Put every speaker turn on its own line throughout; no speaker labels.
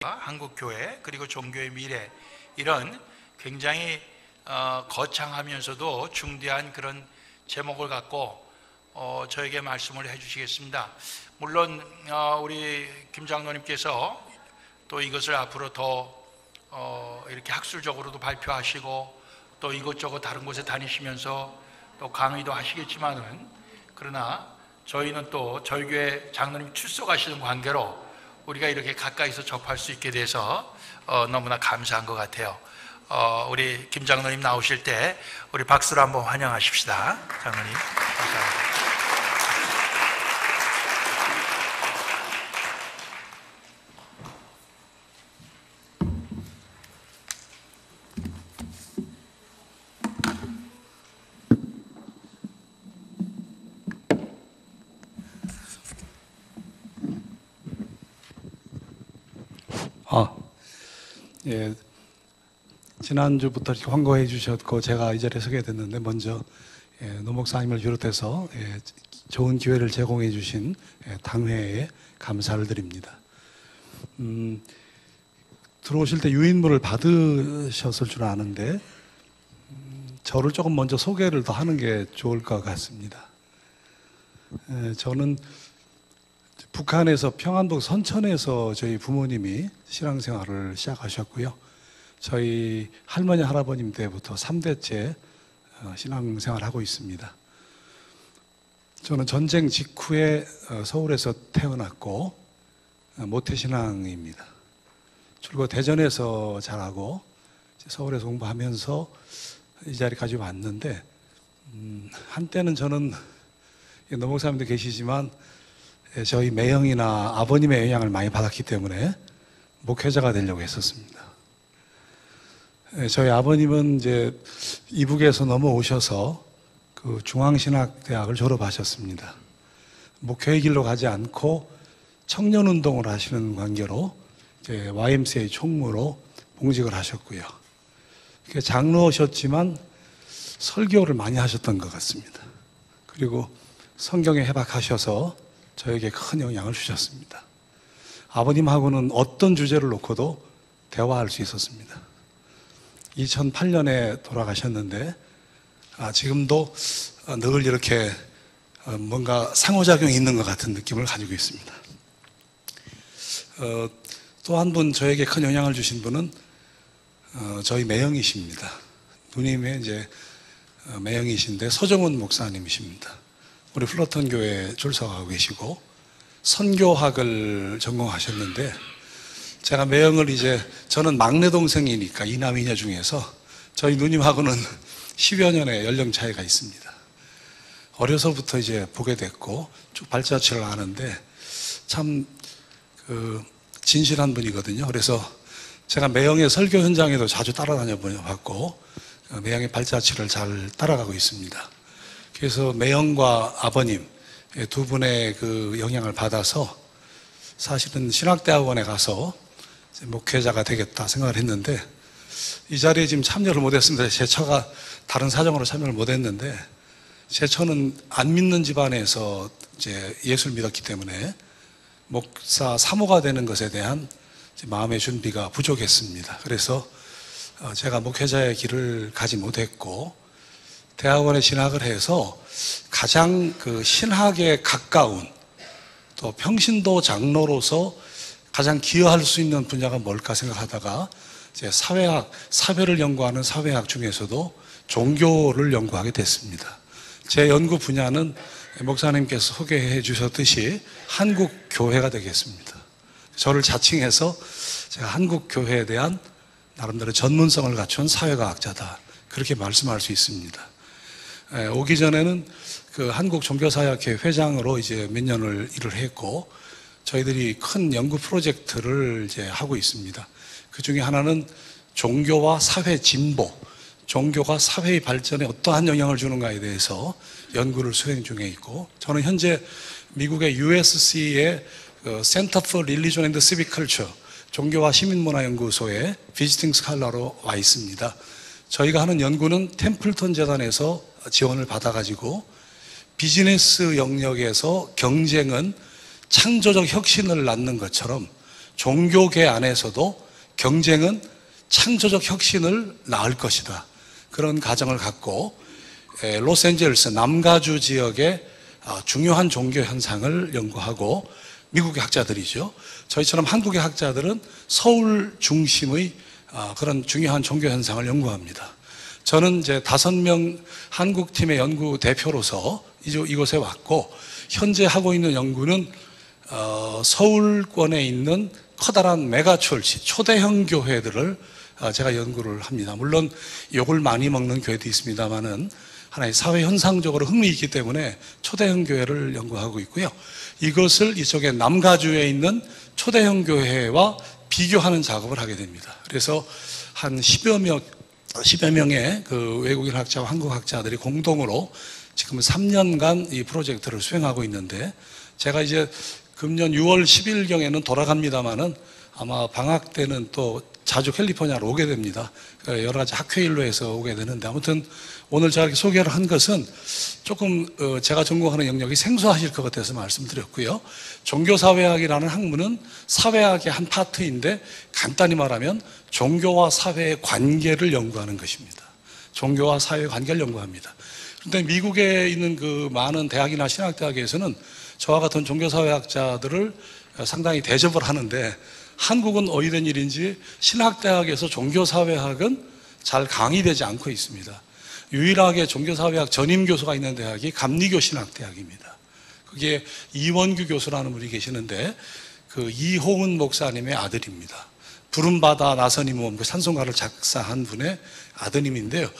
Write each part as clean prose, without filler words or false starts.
한국 교회 그리고 종교의 미래, 이런 굉장히 거창하면서도 중대한 그런 제목을 갖고 저에게 말씀을 해주시겠습니다. 물론 우리 김 장로님께서 또 이것을 앞으로 더 이렇게 학술적으로도 발표하시고 또 이것저것 다른 곳에 다니시면서 또 강의도 하시겠지만은, 그러나 저희는 또 저희 교회 장로님 출석하시는 관계로 우리가 이렇게 가까이서 접할 수 있게 돼서 너무나 감사한 것 같아요. 우리 김 장로님 나오실 때 우리 박수로 한번 환영하십시다. 장로님 감사합니다.
예, 지난주부터 이렇게 환거해 주셨고 제가 이 자리에 서게 됐는데, 먼저 노 목사님을 비롯해서 좋은 기회를 제공해 주신 당회에 감사를 드립니다. 들어오실 때 유인물을 받으셨을 줄 아는데 저를 조금 먼저 소개를 더 하는 게 좋을 것 같습니다. 저는 북한에서 평안도 선천에서 저희 부모님이 신앙생활을 시작하셨고요. 저희 할머니 할아버님 때부터 3대째 신앙생활을 하고 있습니다. 저는 전쟁 직후에 서울에서 태어났고 모태신앙입니다. 줄곧 대전에서 자라고 서울에서 공부하면서 이 자리까지 왔는데, 한때는 저는 노 목사님도 계시지만 저희 매형이나 아버님의 영향을 많이 받았기 때문에 목회자가 되려고 했었습니다. 저희 아버님은 이제 이북에서 넘어오셔서 그 중앙신학대학을 졸업하셨습니다. 목회의 길로 가지 않고 청년운동을 하시는 관계로 이제 YMCA 총무로 봉직을 하셨고요. 장로셨지만 설교를 많이 하셨던 것 같습니다. 그리고 성경에 해박하셔서 저에게 큰 영향을 주셨습니다. 아버님하고는 어떤 주제를 놓고도 대화할 수 있었습니다. 2008년에 돌아가셨는데 지금도 늘 이렇게 뭔가 상호작용이 있는 것 같은 느낌을 가지고 있습니다. 또 한 분 저에게 큰 영향을 주신 분은 저희 매형이십니다. 누님의 이제 매형이신데 서정훈 목사님이십니다. 우리 플러턴 교회에 출석하고 계시고 선교학을 전공하셨는데, 제가 매형을 저는 막내 동생이니까 이남 이녀 중에서 저희 누님하고는 10여 년의 연령 차이가 있습니다. 어려서부터 보게 됐고 쭉 발자취를 아는데 참 진실한 분이거든요. 그래서 제가 매형의 설교 현장에도 자주 따라다녀 봤고 매형의 발자취를 잘 따라가고 있습니다. 그래서 매형과 아버님 두 분의 그 영향을 받아서 사실은 신학대학원에 가서 목회자가 되겠다 생각을 했는데, 이 자리에 지금 참여를 못했습니다. 제 처가 다른 사정으로 참여를 못했는데, 제 처는 안 믿는 집안에서 예수를 믿었기 때문에 목사 사모가 되는 것에 대한 마음의 준비가 부족했습니다. 그래서 제가 목회자의 길을 가지 못했고, 대학원에 진학을 해서 가장 신학에 가까운, 또 평신도 장로로서 가장 기여할 수 있는 분야가 뭘까 생각하다가 사회학, 사회를 연구하는 사회학 중에서도 종교를 연구하게 됐습니다. 제 연구 분야는 목사님께서 소개해 주셨듯이 한국교회가 되겠습니다. 저를 자칭해서 제가 한국교회에 대한 나름대로 전문성을 갖춘 사회과학자다, 그렇게 말씀할 수 있습니다. 오기 전에는 그 한국종교사역회 회장으로 몇 년을 일을 했고, 저희들이 큰 연구 프로젝트를 하고 있습니다. 그 중에 하나는 종교와 사회 진보, 종교가 사회의 발전에 어떠한 영향을 주는가에 대해서 연구를 수행 중에 있고, 저는 현재 미국의 USC의 Center for Religion and Civic Culture, 종교와 시민문화연구소에 비지팅 스칼라로 와 있습니다. 저희가 하는 연구는 템플턴 재단에서 지원을 받아가지고 비즈니스 영역에서 경쟁은 창조적 혁신을 낳는 것처럼 종교계 안에서도 경쟁은 창조적 혁신을 낳을 것이다. 그런 가정을 갖고 로스앤젤레스 남가주 지역의 중요한 종교 현상을 연구하고, 미국의 학자들이죠. 저희처럼 한국의 학자들은 서울 중심의 그런 중요한 종교 현상을 연구합니다. 저는 이제 5명 한국팀의 연구 대표로서 이곳에 왔고, 현재 하고 있는 연구는 서울권에 있는 커다란 메가철치, 초대형 교회들을 제가 연구를 합니다. 물론 욕을 많이 먹는 교회도 있습니다만은 하나의 사회 현상적으로 흥미있기 때문에 초대형 교회를 연구하고 있고요. 이것을 이쪽에 남가주에 있는 초대형 교회와 비교하는 작업을 하게 됩니다. 그래서 한 10여 명의 그 외국인 학자와 한국 학자들이 공동으로 지금 3년간 이 프로젝트를 수행하고 있는데, 제가 이제 금년 6월 10일경에는 돌아갑니다만은 아마 방학 때는 또 자주 캘리포니아로 오게 됩니다. 여러 가지 학회 일로 해서 오게 되는데, 아무튼 오늘 제가 이렇게 소개를 한 것은 조금 제가 전공하는 영역이 생소하실 것 같아서 말씀드렸고요. 종교사회학이라는 학문은 사회학의 한 파트인데, 간단히 말하면 종교와 사회의 관계를 연구하는 것입니다. 종교와 사회의 관계를 연구합니다. 그런데 미국에 있는 그 많은 대학이나 신학대학에서는 저와 같은 종교사회학자들을 상당히 대접을 하는데, 한국은 어이된 일인지 신학대학에서 종교사회학은 잘 강의되지 않고 있습니다. 유일하게 종교사회학 전임교수가 있는 대학이 감리교 신학대학입니다. 그게 이원규 교수라는 분이 계시는데, 그 이호은 목사님의 아들입니다. 부름받아 나선이 모험, 그 찬송가를 작사한 분의 아드님인데요.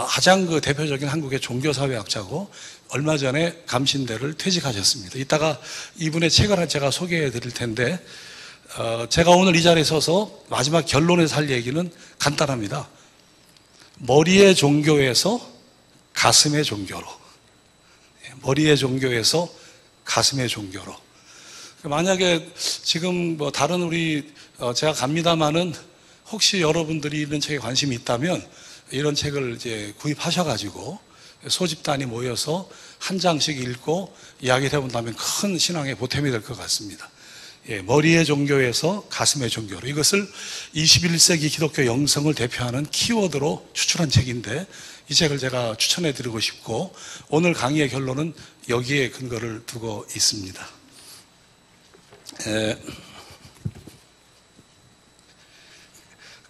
가장 그 대표적인 한국의 종교사회학자고, 얼마 전에 감신대를 퇴직하셨습니다. 이따가 이분의 책을 제가 소개해 드릴 텐데, 제가 오늘 이 자리에 서서 마지막 결론에서 할 얘기는 간단합니다. 머리의 종교에서 가슴의 종교로. 머리의 종교에서 가슴의 종교로. 만약에 지금 뭐 다른 우리 제가 갑니다만은 혹시 여러분들이 이런 책에 관심이 있다면 이런 책을 이제 구입하셔가지고 소집단이 모여서 한 장씩 읽고 이야기를 해본다면 큰 신앙의 보탬이 될 것 같습니다. 머리의 종교에서 가슴의 종교로. 이것을 21세기 기독교 영성을 대표하는 키워드로 추출한 책인데, 이 책을 제가 추천해 드리고 싶고, 오늘 강의의 결론은 여기에 근거를 두고 있습니다.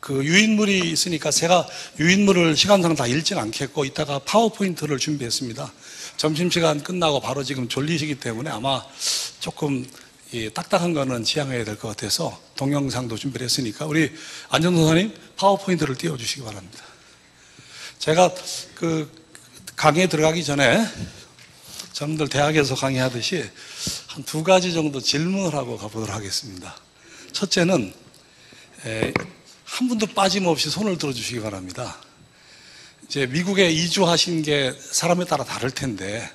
그 유인물이 있으니까 제가 유인물을 시간상 다 읽지는 않겠고, 이따가 파워포인트를 준비했습니다. 점심시간 끝나고 바로 지금 졸리시기 때문에 아마 조금 딱딱한 거는 지양해야 될 것 같아서 동영상도 준비를 했으니까 우리 안전도 선생님 파워포인트를 띄워주시기 바랍니다. 제가 그 강의에 들어가기 전에 여러분들 대학에서 강의하듯이 한 2가지 정도 질문을 하고 가보도록 하겠습니다. 첫째는 한 분도 빠짐없이 손을 들어주시기 바랍니다. 이제 미국에 이주하신 게 사람에 따라 다를 텐데,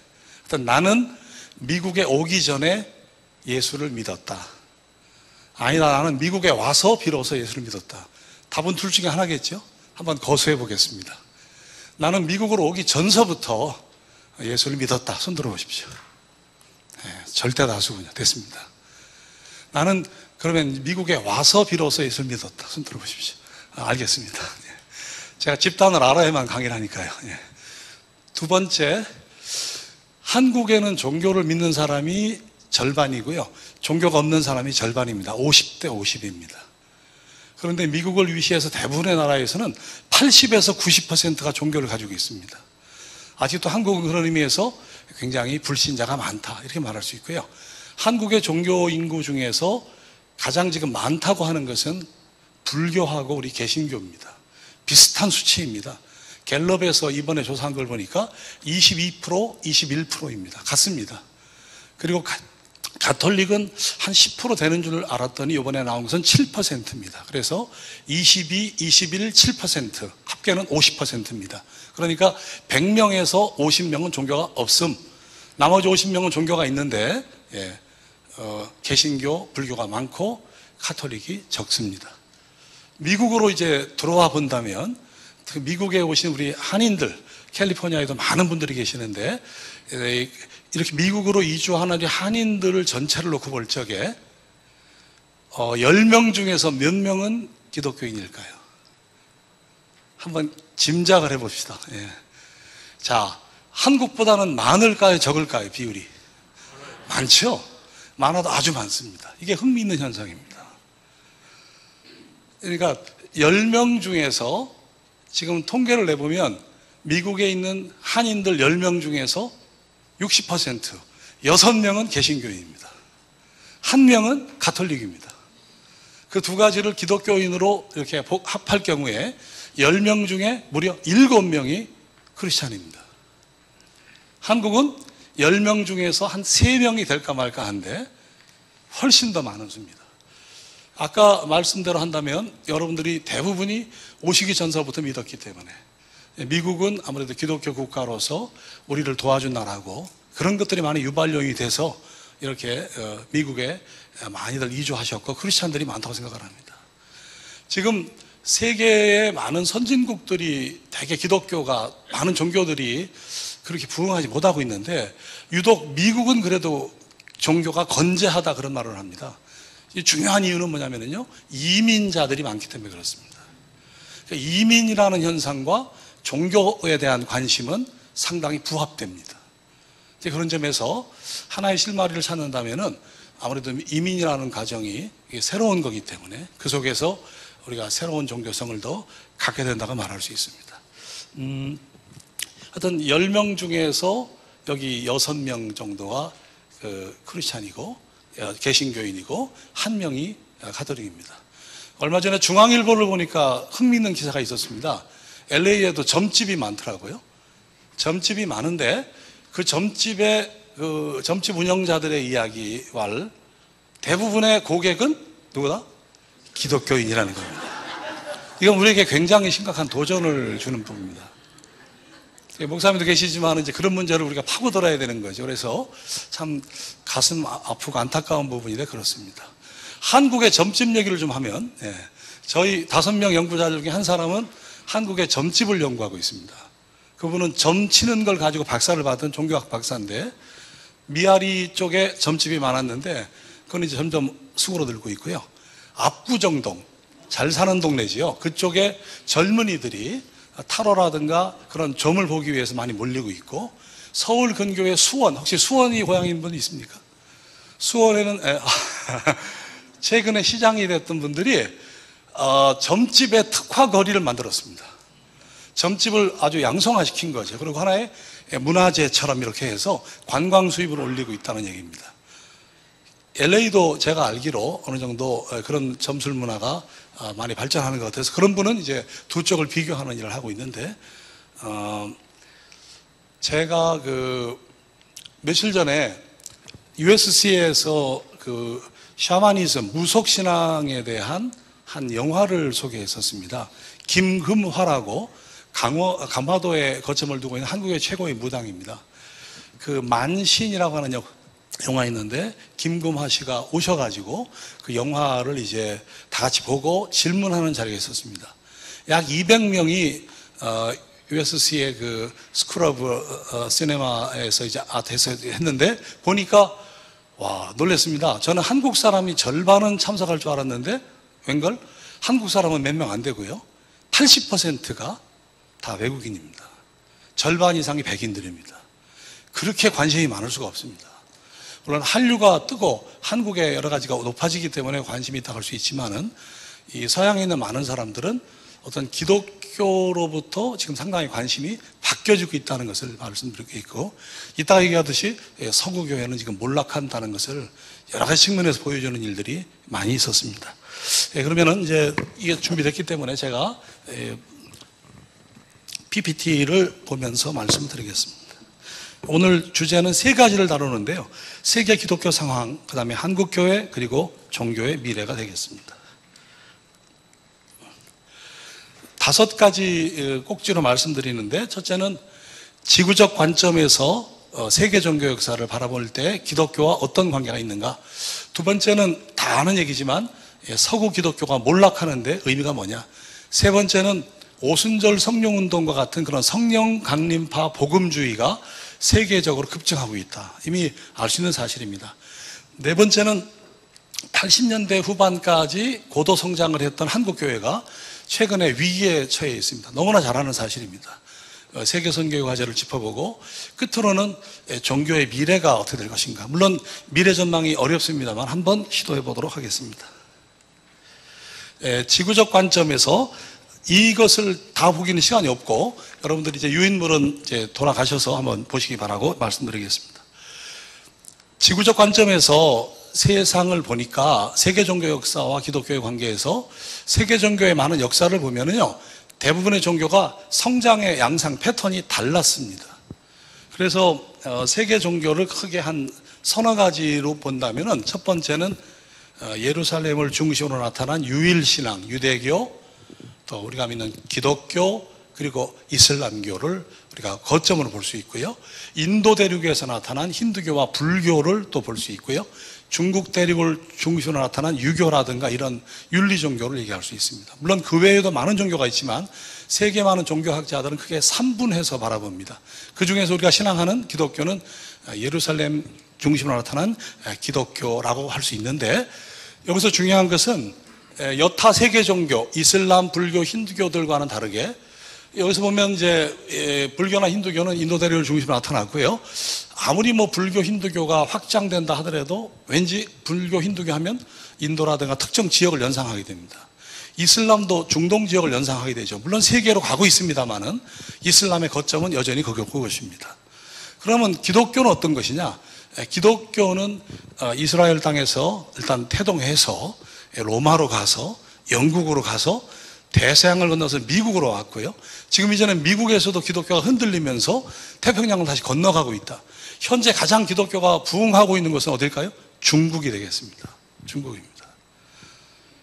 일단 나는 미국에 오기 전에 예수를 믿었다. 아니다, 나는 미국에 와서 비로소 예수를 믿었다. 답은 둘 중에 하나겠죠? 한번 거수해 보겠습니다. 나는 미국으로 오기 전서부터 예수를 믿었다. 손 들어보십시오. 절대 다수군요. 됐습니다. 나는 그러면 미국에 와서 비로소 예수를 믿었다. 손 들어보십시오. 알겠습니다. 제가 집단을 알아야만 강의를 하니까요. 두 번째, 한국에는 종교를 믿는 사람이 절반이고요. 종교가 없는 사람이 절반입니다. 50대 50입니다. 그런데 미국을 위시해서 대부분의 나라에서는 80에서 90%가 종교를 가지고 있습니다. 아직도 한국은 그런 의미에서 굉장히 불신자가 많다, 이렇게 말할 수 있고요. 한국의 종교 인구 중에서 가장 지금 많다고 하는 것은 불교하고 우리 개신교입니다. 비슷한 수치입니다. 갤럽에서 이번에 조사한 걸 보니까 22%, 21%입니다. 같습니다. 그리고 가톨릭은 한 10% 되는 줄 알았더니 이번에 나온 것은 7%입니다. 그래서 22, 21, 7%, 합계는 50%입니다. 그러니까 100명에서 50명은 종교가 없음. 나머지 50명은 종교가 있는데, 개신교, 불교가 많고 가톨릭이 적습니다. 미국으로 이제 들어와 본다면, 미국에 오신 우리 한인들, 캘리포니아에도 많은 분들이 계시는데, 이렇게 미국으로 이주하는 한인들을 전체를 놓고 볼 적에 10명 중에서 몇 명은 기독교인일까요? 한번 짐작을 해봅시다. 예. 자, 한국보다는 많을까요? 적을까요? 비율이? 많죠? 많아도 아주 많습니다. 이게 흥미있는 현상입니다. 그러니까 10명 중에서 지금 통계를 내보면 미국에 있는 한인들 10명 중에서 60%, 6명은 개신교인입니다. 1명은 가톨릭입니다. 그 두 가지를 기독교인으로 이렇게 합할 경우에 10명 중에 무려 7명이 크리스찬입니다. 한국은 10명 중에서 한 3명이 될까 말까 한데 훨씬 더 많은 수입니다. 아까 말씀대로 한다면 여러분들이 대부분이 오시기 전서부터 믿었기 때문에 미국은 아무래도 기독교 국가로서 우리를 도와준 나라고 그런 것들이 많이 유발용이 돼서 이렇게 미국에 많이들 이주하셨고 크리스찬들이 많다고 생각을 합니다. 지금 세계의 많은 선진국들이 대개 기독교가 많은 종교들이 그렇게 부흥하지 못하고 있는데 유독 미국은 그래도 종교가 건재하다 그런 말을 합니다. 이 중요한 이유는 뭐냐면요, 이민자들이 많기 때문에 그렇습니다. 그러니까 이민이라는 현상과 종교에 대한 관심은 상당히 부합됩니다. 그런 점에서 하나의 실마리를 찾는다면은 아무래도 이민이라는 가정이 새로운 거기 때문에 그 속에서 우리가 새로운 종교성을 더 갖게 된다고 말할 수 있습니다. 하여튼 10명 중에서 여기 6명 정도가 크리스찬이고 개신교인이고 1명이 가톨릭입니다. 얼마 전에 중앙일보를 보니까 흥미있는 기사가 있었습니다. LA에도 점집이 많더라고요. 점집이 많은데 그 점집의 점집 운영자들의 이야기와 대부분의 고객은 누구다? 기독교인이라는 겁니다. 이건 우리에게 굉장히 심각한 도전을 주는 부분입니다. 목사님도 계시지만 이제 그런 문제를 우리가 파고들어야 되는 거죠. 그래서 참 가슴 아프고 안타까운 부분인데 그렇습니다. 한국의 점집 얘기를 좀 하면 저희 5명 연구자들 중에 한 사람은 한국의 점집을 연구하고 있습니다. 그분은 점 치는 걸 가지고 박사를 받은 종교학 박사인데 미아리 쪽에 점집이 많았는데 그건 이제 점점 수그러들고 있고요. 압구정동, 잘 사는 동네지요. 그쪽에 젊은이들이 타로라든가 그런 점을 보기 위해서 많이 몰리고 있고, 서울 근교의 수원, 혹시 수원이 고향인 분 있습니까? 수원에는 최근에 시장이 됐던 분들이 점집의 특화 거리를 만들었습니다. 점집을 아주 양성화시킨 거죠. 그리고 하나의 문화재처럼 이렇게 해서 관광 수입을 올리고 있다는 얘기입니다. LA도 제가 알기로 어느 정도 그런 점술 문화가 많이 발전하는 것 같아서 그런 분은 이제 두 쪽을 비교하는 일을 하고 있는데, 제가 며칠 전에 USC에서 샤머니즘, 무속신앙에 대한 한 영화를 소개했었습니다. 김금화라고 강화도에 거점을 두고 있는 한국의 최고의 무당입니다. 만신이라고 하는 영화 있는데 김금화 씨가 오셔가지고 그 영화를 이제 다 같이 보고 질문하는 자리가 있었습니다. 약 200명이 USC의 스쿨 오브 시네마에서 이제 아트에서 했는데 보니까 와, 놀랐습니다. 저는 한국 사람이 절반은 참석할 줄 알았는데 웬걸 한국 사람은 몇 명 안 되고요. 80%가 다 외국인입니다. 절반 이상이 백인들입니다. 그렇게 관심이 많을 수가 없습니다. 물론 한류가 뜨고 한국의 여러 가지가 높아지기 때문에 관심이 있다고 할 수 있지만은 이 서양에 있는 많은 사람들은 어떤 기독교로부터 지금 상당히 관심이 바뀌어지고 있다는 것을 말씀드리고 있고, 이따가 얘기하듯이 서구교회는 지금 몰락한다는 것을 여러 가지 측면에서 보여주는 일들이 많이 있었습니다. 그러면은 이제 이게 준비됐기 때문에 제가 PPT를 보면서 말씀드리겠습니다. 오늘 주제는 3가지를 다루는데요. 세계 기독교 상황, 그 다음에 한국교회, 그리고 종교의 미래가 되겠습니다. 5가지 꼭지로 말씀드리는데, 첫째는 지구적 관점에서 세계 종교 역사를 바라볼 때 기독교와 어떤 관계가 있는가. 두 번째는 다 아는 얘기지만 서구 기독교가 몰락하는데 의미가 뭐냐. 세 번째는 오순절 성령운동과 같은 그런 성령 강림파 복음주의가 세계적으로 급증하고 있다. 이미 알 수 있는 사실입니다. 네 번째는 80년대 후반까지 고도 성장을 했던 한국교회가 최근에 위기에 처해 있습니다. 너무나 잘 아는 사실입니다. 세계 선교의 과제를 짚어보고 끝으로는 종교의 미래가 어떻게 될 것인가. 물론 미래 전망이 어렵습니다만 한번 시도해 보도록 하겠습니다. 지구적 관점에서 이것을 다 보기는 시간이 없고 여러분들이 이제 유인물은 이제 돌아가셔서 한번 보시기 바라고 말씀드리겠습니다. 지구적 관점에서 세상을 보니까 세계 종교 역사와 기독교의 관계에서 세계 종교의 많은 역사를 보면은요, 대부분의 종교가 성장의 양상 패턴이 달랐습니다. 그래서 세계 종교를 크게 한 서너 가지로 본다면은 첫 번째는 예루살렘을 중심으로 나타난 유일신앙, 유대교, 또 우리가 믿는 기독교, 그리고 이슬람교를 우리가 거점으로 볼 수 있고요. 인도 대륙에서 나타난 힌두교와 불교를 또 볼 수 있고요. 중국 대륙을 중심으로 나타난 유교라든가 이런 윤리 종교를 얘기할 수 있습니다. 물론 그 외에도 많은 종교가 있지만 세계 많은 종교학자들은 크게 3분해서 바라봅니다. 그 중에서 우리가 신앙하는 기독교는 예루살렘 중심으로 나타난 기독교라고 할 수 있는데, 여기서 중요한 것은 여타 세계 종교, 이슬람, 불교, 힌두교들과는 다르게 여기서 보면 이제 불교나 힌두교는 인도 대륙을 중심으로 나타났고요. 아무리 뭐 불교, 힌두교가 확장된다 하더라도 왠지 불교, 힌두교 하면 인도라든가 특정 지역을 연상하게 됩니다. 이슬람도 중동 지역을 연상하게 되죠. 물론 세계로 가고 있습니다만은 이슬람의 거점은 여전히 그것입니다. 그러면 기독교는 어떤 것이냐? 기독교는 이스라엘 땅에서 일단 태동해서 로마로 가서 영국으로 가서 대서양을 건너서 미국으로 왔고요. 지금 이제는 미국에서도 기독교가 흔들리면서 태평양을 다시 건너가고 있다. 현재 가장 기독교가 부흥하고 있는 것은 어딜까요? 중국이 되겠습니다. 중국입니다.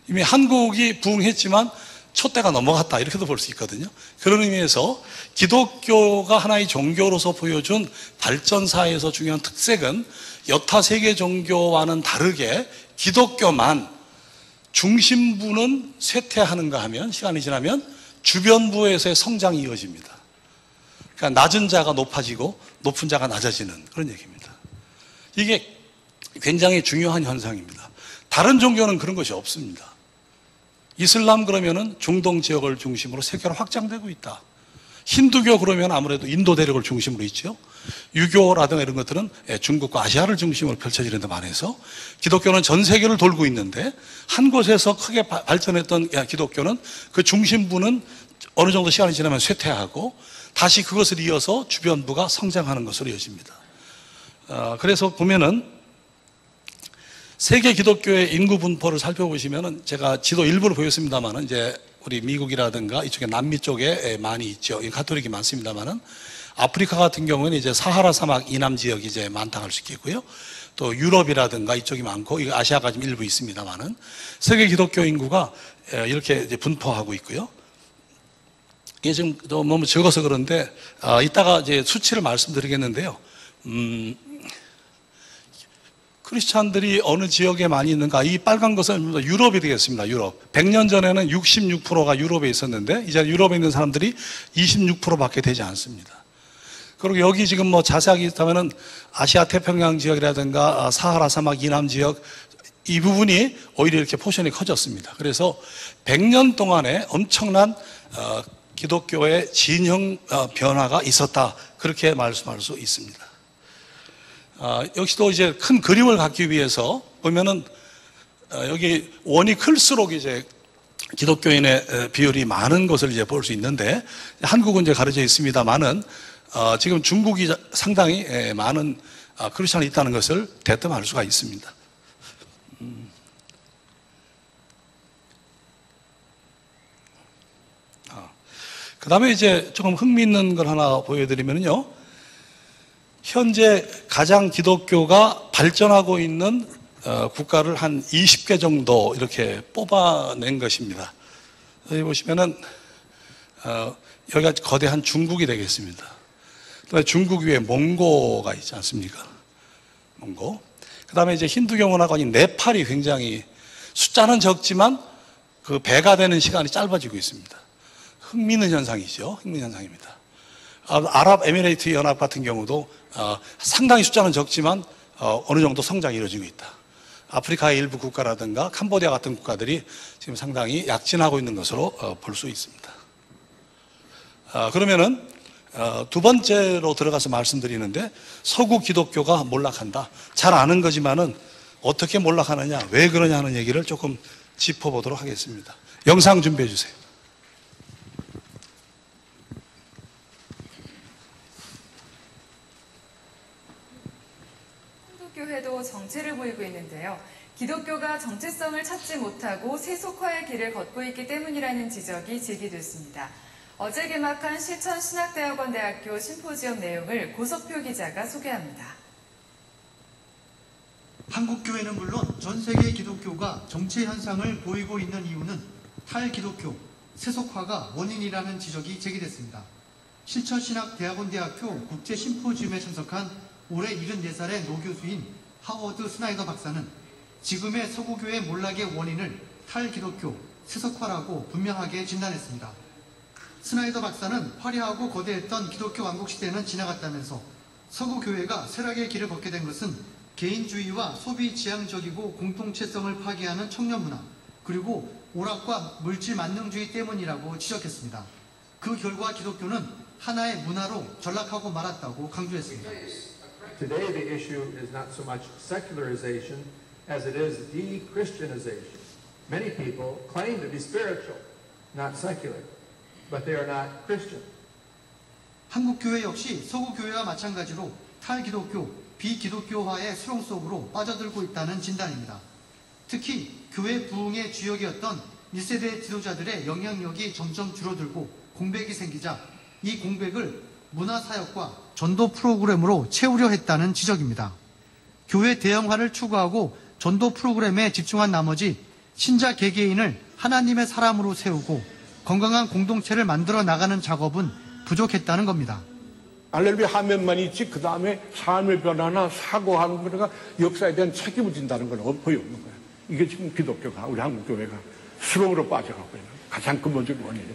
이미 한국이 부흥했지만 촛대가 넘어갔다, 이렇게도 볼 수 있거든요. 그런 의미에서 기독교가 하나의 종교로서 보여준 발전사에서 중요한 특색은 여타 세계 종교와는 다르게 기독교만 중심부는 쇠퇴하는가 하면 시간이 지나면 주변부에서의 성장이 이어집니다. 그러니까 낮은 자가 높아지고 높은 자가 낮아지는 그런 얘기입니다. 이게 굉장히 중요한 현상입니다. 다른 종교는 그런 것이 없습니다. 이슬람 그러면은 중동 지역을 중심으로 세계로 확장되고 있다. 힌두교 그러면 아무래도 인도 대륙을 중심으로 있죠. 유교라든가 이런 것들은 중국과 아시아를 중심으로 펼쳐지는 데 반해서 기독교는 전 세계를 돌고 있는데 한 곳에서 크게 발전했던 기독교는 그 중심부는 어느 정도 시간이 지나면 쇠퇴하고 다시 그것을 이어서 주변부가 성장하는 것으로 이어집니다. 그래서 보면은 세계 기독교의 인구 분포를 살펴보시면은 제가 지도 일부를 보였습니다만은 이제 우리 미국이라든가 이쪽에 남미 쪽에 많이 있죠. 가톨릭이 많습니다만은 아프리카 같은 경우는 이제 사하라 사막 이남 지역이 이제 많다고 할 수 있겠고요. 또 유럽이라든가 이쪽이 많고, 이거 아시아가 좀 일부 있습니다만은 세계 기독교 인구가 이렇게 이제 분포하고 있고요. 이게 지금 너무 적어서 그런데 이따가 이제 수치를 말씀드리겠는데요. 크리스찬들이 어느 지역에 많이 있는가? 이 빨간 것은 유럽이 되겠습니다. 유럽. 100년 전에는 66%가 유럽에 있었는데 이제 유럽에 있는 사람들이 26%밖에 되지 않습니다. 그리고 여기 지금 뭐 자세하게 있다면은 아시아 태평양 지역이라든가 사하라 사막 이남 지역 이 부분이 오히려 이렇게 포션이 커졌습니다. 그래서 100년 동안에 엄청난 기독교의 진영 변화가 있었다, 그렇게 말씀할 수 있습니다. 역시도 이제 큰 그림을 갖기 위해서 보면은 여기 원이 클수록 이제 기독교인의 비율이 많은 것을 이제 볼 수 있는데, 한국은 이제 가려져 있습니다만은 지금 중국이 상당히 많은 크리스천이 있다는 것을 대뜸 알 수가 있습니다. 그 다음에 이제 조금 흥미있는 걸 하나 보여드리면요. 현재 가장 기독교가 발전하고 있는 국가를 한 20개 정도 이렇게 뽑아낸 것입니다. 여기 보시면은 여기가 거대한 중국이 되겠습니다. 그다음에 중국 위에 몽고가 있지 않습니까? 몽고. 그다음에 이제 힌두교 문화권인 네팔이 굉장히 숫자는 적지만 그 배가 되는 시간이 짧아지고 있습니다. 흥미있는 현상이죠. 흥미있는 현상입니다. 아랍에미레이트 연합 같은 경우도 상당히 숫자는 적지만 어느 정도 성장이 이루어지고 있다. 아프리카의 일부 국가라든가 캄보디아 같은 국가들이 지금 상당히 약진하고 있는 것으로 볼 수 있습니다. 그러면은 두 번째로 들어가서 말씀드리는데, 서구 기독교가 몰락한다. 잘 아는 거지만은 어떻게 몰락하느냐, 왜 그러냐 하는 얘기를 조금 짚어보도록 하겠습니다. 영상 준비해 주세요.
한국교회도 정체를 보이고 있는데요. 기독교가 정체성을 찾지 못하고 세속화의 길을 걷고 있기 때문이라는 지적이 제기됐습니다. 어제 개막한 실천신학대학원대학교 심포지엄 내용을 고석표 기자가 소개합니다.
한국교회는 물론 전 세계 기독교가 정체 현상을 보이고 있는 이유는 탈기독교, 세속화가 원인이라는 지적이 제기됐습니다. 실천신학대학원대학교 국제심포지엄에 참석한 올해 74살의 노교수인 하워드 스나이더 박사는 지금의 서구교회 몰락의 원인을 탈기독교, 세속화라고 분명하게 진단했습니다. 스나이더 박사는 화려하고 거대했던 기독교 왕국 시대는 지나갔다면서 서구교회가 쇠락의 길을 걷게 된 것은 개인주의와 소비 지향적이고 공동체성을 파괴하는 청년문화, 그리고 오락과 물질 만능주의 때문이라고 지적했습니다. 그 결과 기독교는 하나의 문화로 전락하고 말았다고 강조했습니다.
Today the issue is not so much secularization as it is de-Christianization. Many people claim to be spiritual, not secular, but they are not Christian.
한국교회 역시 서구교회와 마찬가지로 탈기독교, 비기독교화의 수렁 속으로 빠져들고 있다는 진단입니다. 특히 교회 부흥의 주역이었던 1세대 지도자들의 영향력이 점점 줄어들고 공백이 생기자 이 공백을 문화사역과 전도 프로그램으로 채우려 했다는 지적입니다. 교회 대형화를 추구하고 전도 프로그램에 집중한 나머지 신자 개개인을 하나님의 사람으로 세우고 건강한 공동체를 만들어 나가는 작업은 부족했다는 겁니다.
할렐루야 하면만 있지 그 다음에 삶의 변화나 사고하는 거가 역사에 대한 책임을 진다는 건 거의 없는 거예요. 이게 지금 기독교가, 우리 한국교회가 수렁으로 빠져가고 있는 가장 근본적인 원인이에요.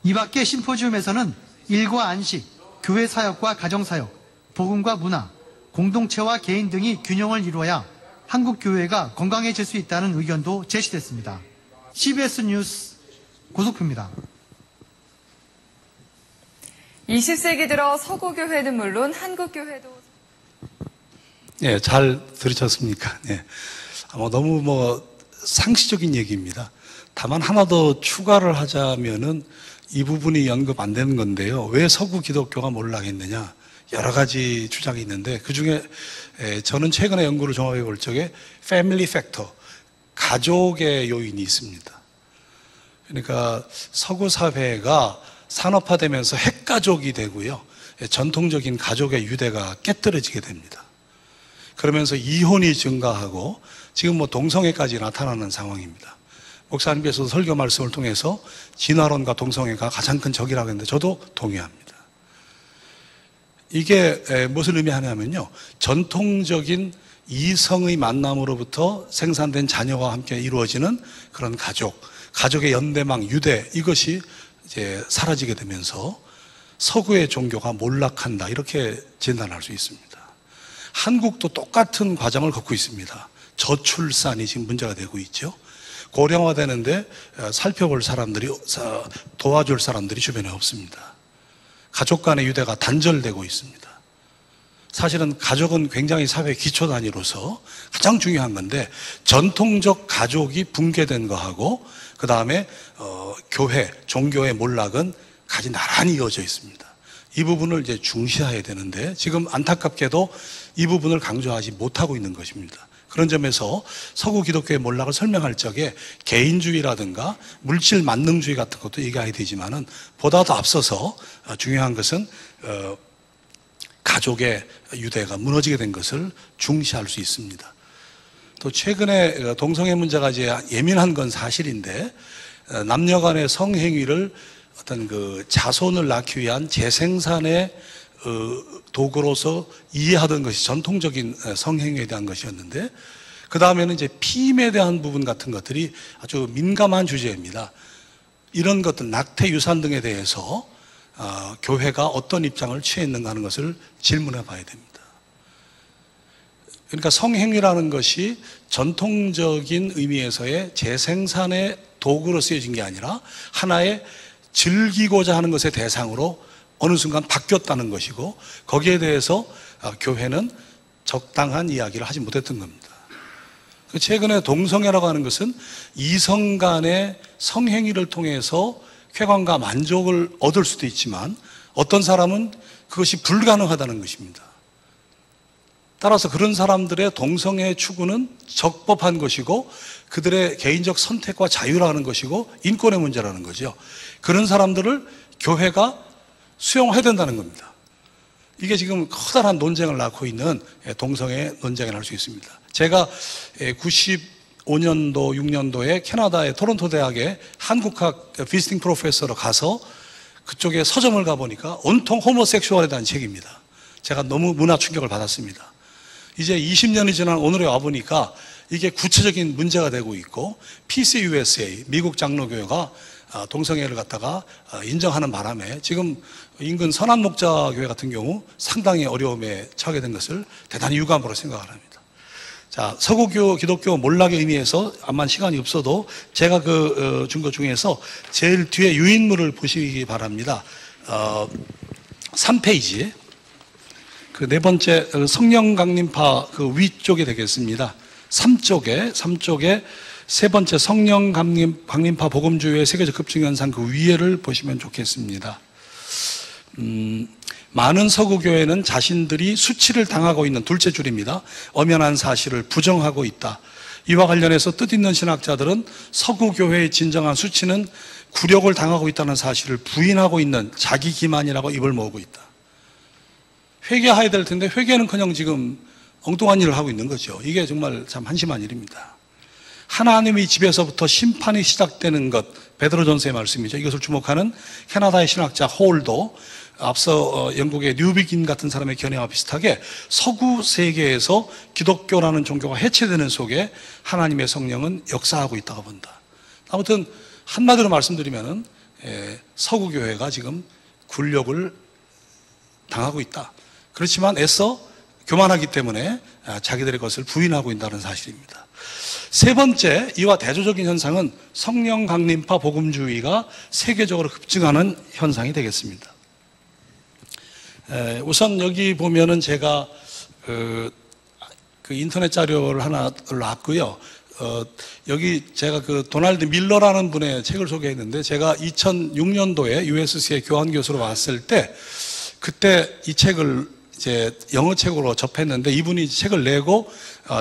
이 밖에 심포지움에서는 일과 안식, 교회 사역과 가정사역, 복음과 문화, 공동체와 개인 등이 균형을 이루어야 한국교회가 건강해질 수 있다는 의견도 제시됐습니다. CBS 뉴스 고석표입니다.
20세기 들어 서구교회는 물론 한국교회도
예, 잘 들으셨습니까? 예. 너무 상식적인 얘기입니다. 다만 하나 더 추가를 하자면은 이 부분이 언급 안 되는 건데요. 왜 서구 기독교가 몰락했느냐? 여러 가지 주장이 있는데 그 중에 저는 최근에 연구를 종합해 볼 적에 패밀리 팩터, 가족의 요인이 있습니다. 그러니까 서구 사회가 산업화되면서 핵가족이 되고요. 전통적인 가족의 유대가 깨뜨려지게 됩니다. 그러면서 이혼이 증가하고 지금 동성애까지 나타나는 상황입니다. 목사님께서 설교 말씀을 통해서 진화론과 동성애가 가장 큰 적이라고 했는데 저도 동의합니다. 이게 무슨 의미하냐면요. 전통적인 이성의 만남으로부터 생산된 자녀와 함께 이루어지는 그런 가족의 연대망, 유대, 이것이 이제 사라지게 되면서 서구의 종교가 몰락한다, 이렇게 진단할 수 있습니다. 한국도 똑같은 과정을 겪고 있습니다. 저출산이 지금 문제가 되고 있죠. 고령화되는데 살펴볼 사람들이, 도와줄 사람들이 주변에 없습니다. 가족 간의 유대가 단절되고 있습니다. 사실은 가족은 굉장히 사회 기초 단위로서 가장 중요한 건데 전통적 가족이 붕괴된 거하고 그 다음에 교회, 종교의 몰락은 가지 나란히 이어져 있습니다. 이 부분을 이제 중시해야 되는데 지금 안타깝게도 이 부분을 강조하지 못하고 있는 것입니다. 그런 점에서 서구 기독교의 몰락을 설명할 적에 개인주의라든가 물질 만능주의 같은 것도 얘기해야 되지만은 보다도 앞서서 중요한 것은 가족의 유대가 무너지게 된 것을 중시할 수 있습니다. 또 최근에 동성애 문제가 이제 예민한 건 사실인데 남녀 간의 성행위를 어떤 자손을 낳기 위한 재생산의 도구로서 이해하던 것이 전통적인 성행위에 대한 것이었는데 그 다음에는 이제 피임에 대한 부분 같은 것들이 아주 민감한 주제입니다. 이런 것들, 낙태, 유산 등에 대해서 교회가 어떤 입장을 취했는가 하는 것을 질문해 봐야 됩니다. 그러니까 성행위라는 것이 전통적인 의미에서의 재생산의 도구로 쓰여진 게 아니라 하나의 즐기고자 하는 것의 대상으로 어느 순간 바뀌었다는 것이고, 거기에 대해서 교회는 적당한 이야기를 하지 못했던 겁니다. 최근에 동성애라고 하는 것은 이성 간의 성행위를 통해서 쾌감과 만족을 얻을 수도 있지만 어떤 사람은 그것이 불가능하다는 것입니다. 따라서 그런 사람들의 동성애 추구는 적법한 것이고 그들의 개인적 선택과 자유라는 것이고 인권의 문제라는 거죠. 그런 사람들을 교회가 수용해야 된다는 겁니다. 이게 지금 커다란 논쟁을 낳고 있는 동성애 논쟁이라고 할 수 있습니다. 제가 95년도, 6년도에 캐나다의 토론토 대학의 한국학 비지팅 프로페서로 가서 그쪽에 서점을 가보니까 온통 호모섹슈얼에 대한 책입니다. 제가 너무 문화 충격을 받았습니다. 이제 20년이 지난 오늘에 와보니까 이게 구체적인 문제가 되고 있고, PCUSA, 미국 장로교회가 동성애를 갖다가 인정하는 바람에 지금 인근 선한목자교회 같은 경우 상당히 어려움에 처하게 된 것을 대단히 유감으로 생각을 합니다. 자, 서구교 기독교 몰락의 의미에서 아마 시간이 없어도 제가 준 것 중에서 제일 뒤에 유인물을 보시기 바랍니다. 3페이지. 그 네 번째 성령 강림파 그 위쪽에 되겠습니다. 3쪽에 세 번째 성령 강림파 복음주의의 세계적 급증 현상 그 위에를 보시면 좋겠습니다. 많은 서구 교회는 자신들이 수치를 당하고 있는, 둘째 줄입니다, 엄연한 사실을 부정하고 있다. 이와 관련해서 뜻있는 신학자들은 서구 교회의 진정한 수치는 굴욕을 당하고 있다는 사실을 부인하고 있는 자기 기만이라고 입을 모으고 있다. 회개해야 될 텐데 회개는커녕 지금 엉뚱한 일을 하고 있는 거죠. 이게 정말 참 한심한 일입니다. 하나님의 집에서부터 심판이 시작되는 것, 베드로 전서의 말씀이죠. 이것을 주목하는 캐나다의 신학자 홀도 앞서 영국의 뉴비긴 같은 사람의 견해와 비슷하게 서구 세계에서 기독교라는 종교가 해체되는 속에 하나님의 성령은 역사하고 있다고 본다. 아무튼 한마디로 말씀드리면은 서구 교회가 지금 굴욕을 당하고 있다. 그렇지만 애써 교만하기 때문에 자기들의 것을 부인하고 있다는 사실입니다. 세 번째, 이와 대조적인 현상은 성령 강림파 복음주의가 세계적으로 급증하는 현상이 되겠습니다. 우선 여기 보면은 제가 그 인터넷 자료를 하나 놨고요. 여기 제가 그 도널드 밀러라는 분의 책을 소개했는데, 제가 2006년도에 USC의 교환 교수로 왔을 때 그때 이 책을 이제 영어 책으로 접했는데, 이분이 책을 내고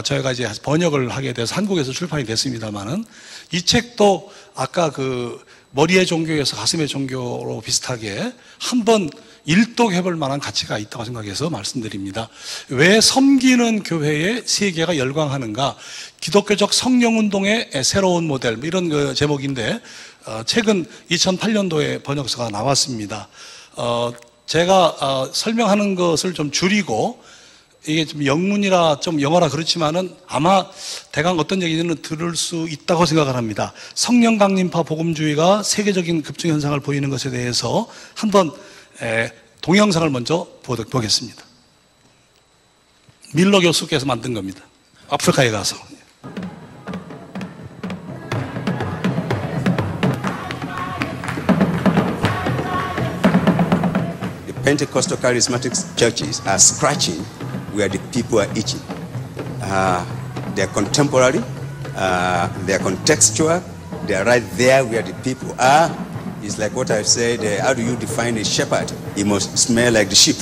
저희가 이제 번역을 하게 돼서 한국에서 출판이 됐습니다만은, 이 책도 아까 그 머리의 종교에서 가슴의 종교로 비슷하게 한번 일독해볼 만한 가치가 있다고 생각해서 말씀드립니다. 왜 섬기는 교회에 세계가 열광하는가? 기독교적 성령운동의 새로운 모델, 이런 그 제목인데, 최근 2008년도에 번역서가 나왔습니다. 제가 설명하는 것을 좀 줄이고, 이게 좀 영문이라 좀 영어라 그렇지만은 아마 대강 어떤 얘기는 들을 수 있다고 생각을 합니다. 성령 강림파 복음주의가 세계적인 급증 현상을 보이는 것에 대해서 한번 동영상을 먼저 보겠습니다. 밀러 교수께서 만든 겁니다. 아프리카에 가서.
The Pentecostal charismatic churches are scratching where the people are itching. They're contemporary, they're contextual, they're right there where the people are. It's like what I've said, how do you define a shepherd? He must smell like the sheep.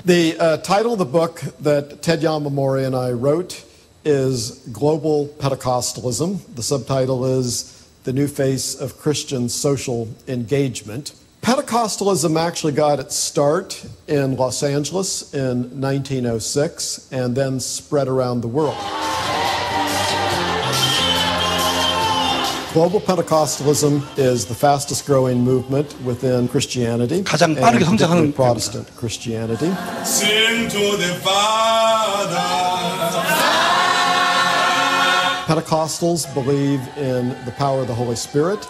The title of the book that Ted Yamamori and I wrote is Global Pentecostalism. The subtitle is The New Face of Christian Social Engagement. Pentecostalism actually got its start in Los Angeles in 1906 and then spread around the world. Global Pentecostalism is the fastest growing movement within Christianity
가장 빠르게
and
성장하는
particularly Protestant Christianity.
Sing to the Father.
Pentecostals believe in the power of the Holy Spirit.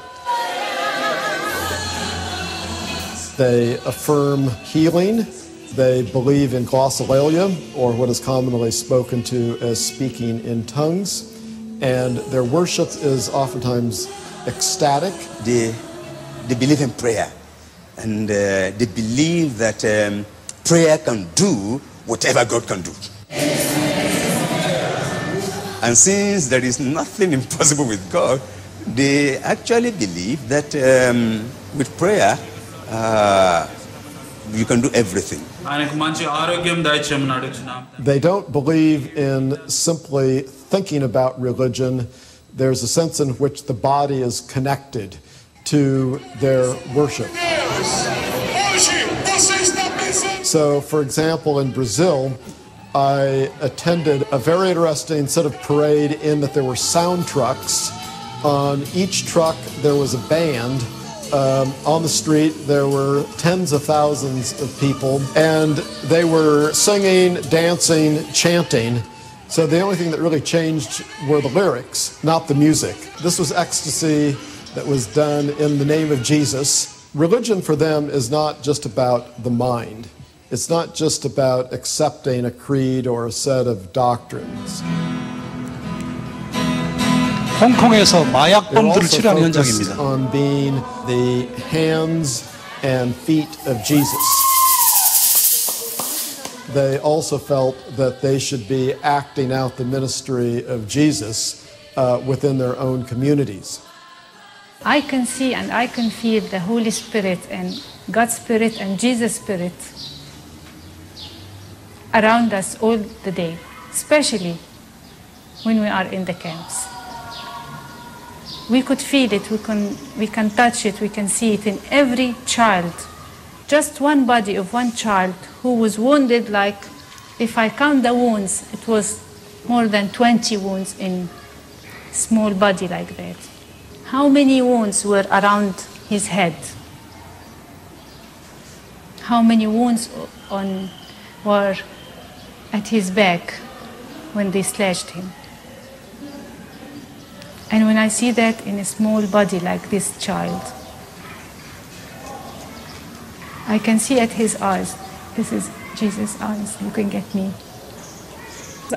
They affirm healing. They believe in glossolalia, or what is commonly spoken to as speaking in tongues. And their worship is oftentimes ecstatic.
They believe in prayer. And they believe that prayer can do whatever God can do. And since there is nothing impossible with God, they actually believe that with prayer, you can do everything.
They don't believe in simply thinking about religion. There's a sense in which the body is connected to their worship. So, for example, in Brazil, I attended a very interesting sort of parade in that there were sound trucks. On each truck, there was a band. On the street, there were tens of thousands of people, and they were singing, dancing, chanting. So the only thing that really changed were the lyrics, not the music. This was ecstasy that was done in the name of Jesus. Religion for them is not just about the mind. It's not just about accepting a creed or a set of doctrines.
홍콩에서 마약범들을
also
치료하는
focused
현장입니다.
on being the hands and feet of Jesus. They also felt that they should be acting out the ministry of Jesus within their own communities.
I can see and I can feel the Holy Spirit and God's Spirit and Jesus' Spirit around us all the day, especially when we are in the camps. We could feel it, we can touch it, we can see it in every child. Just one body of one child who was wounded, like, if I count the wounds, it was more than 20 wounds in small body like that. How many wounds were around his head? How many wounds were at his back when they slashed him? And when I see that in a small body like this child, I can see at his eyes, this is Jesus' eyes, you can get me.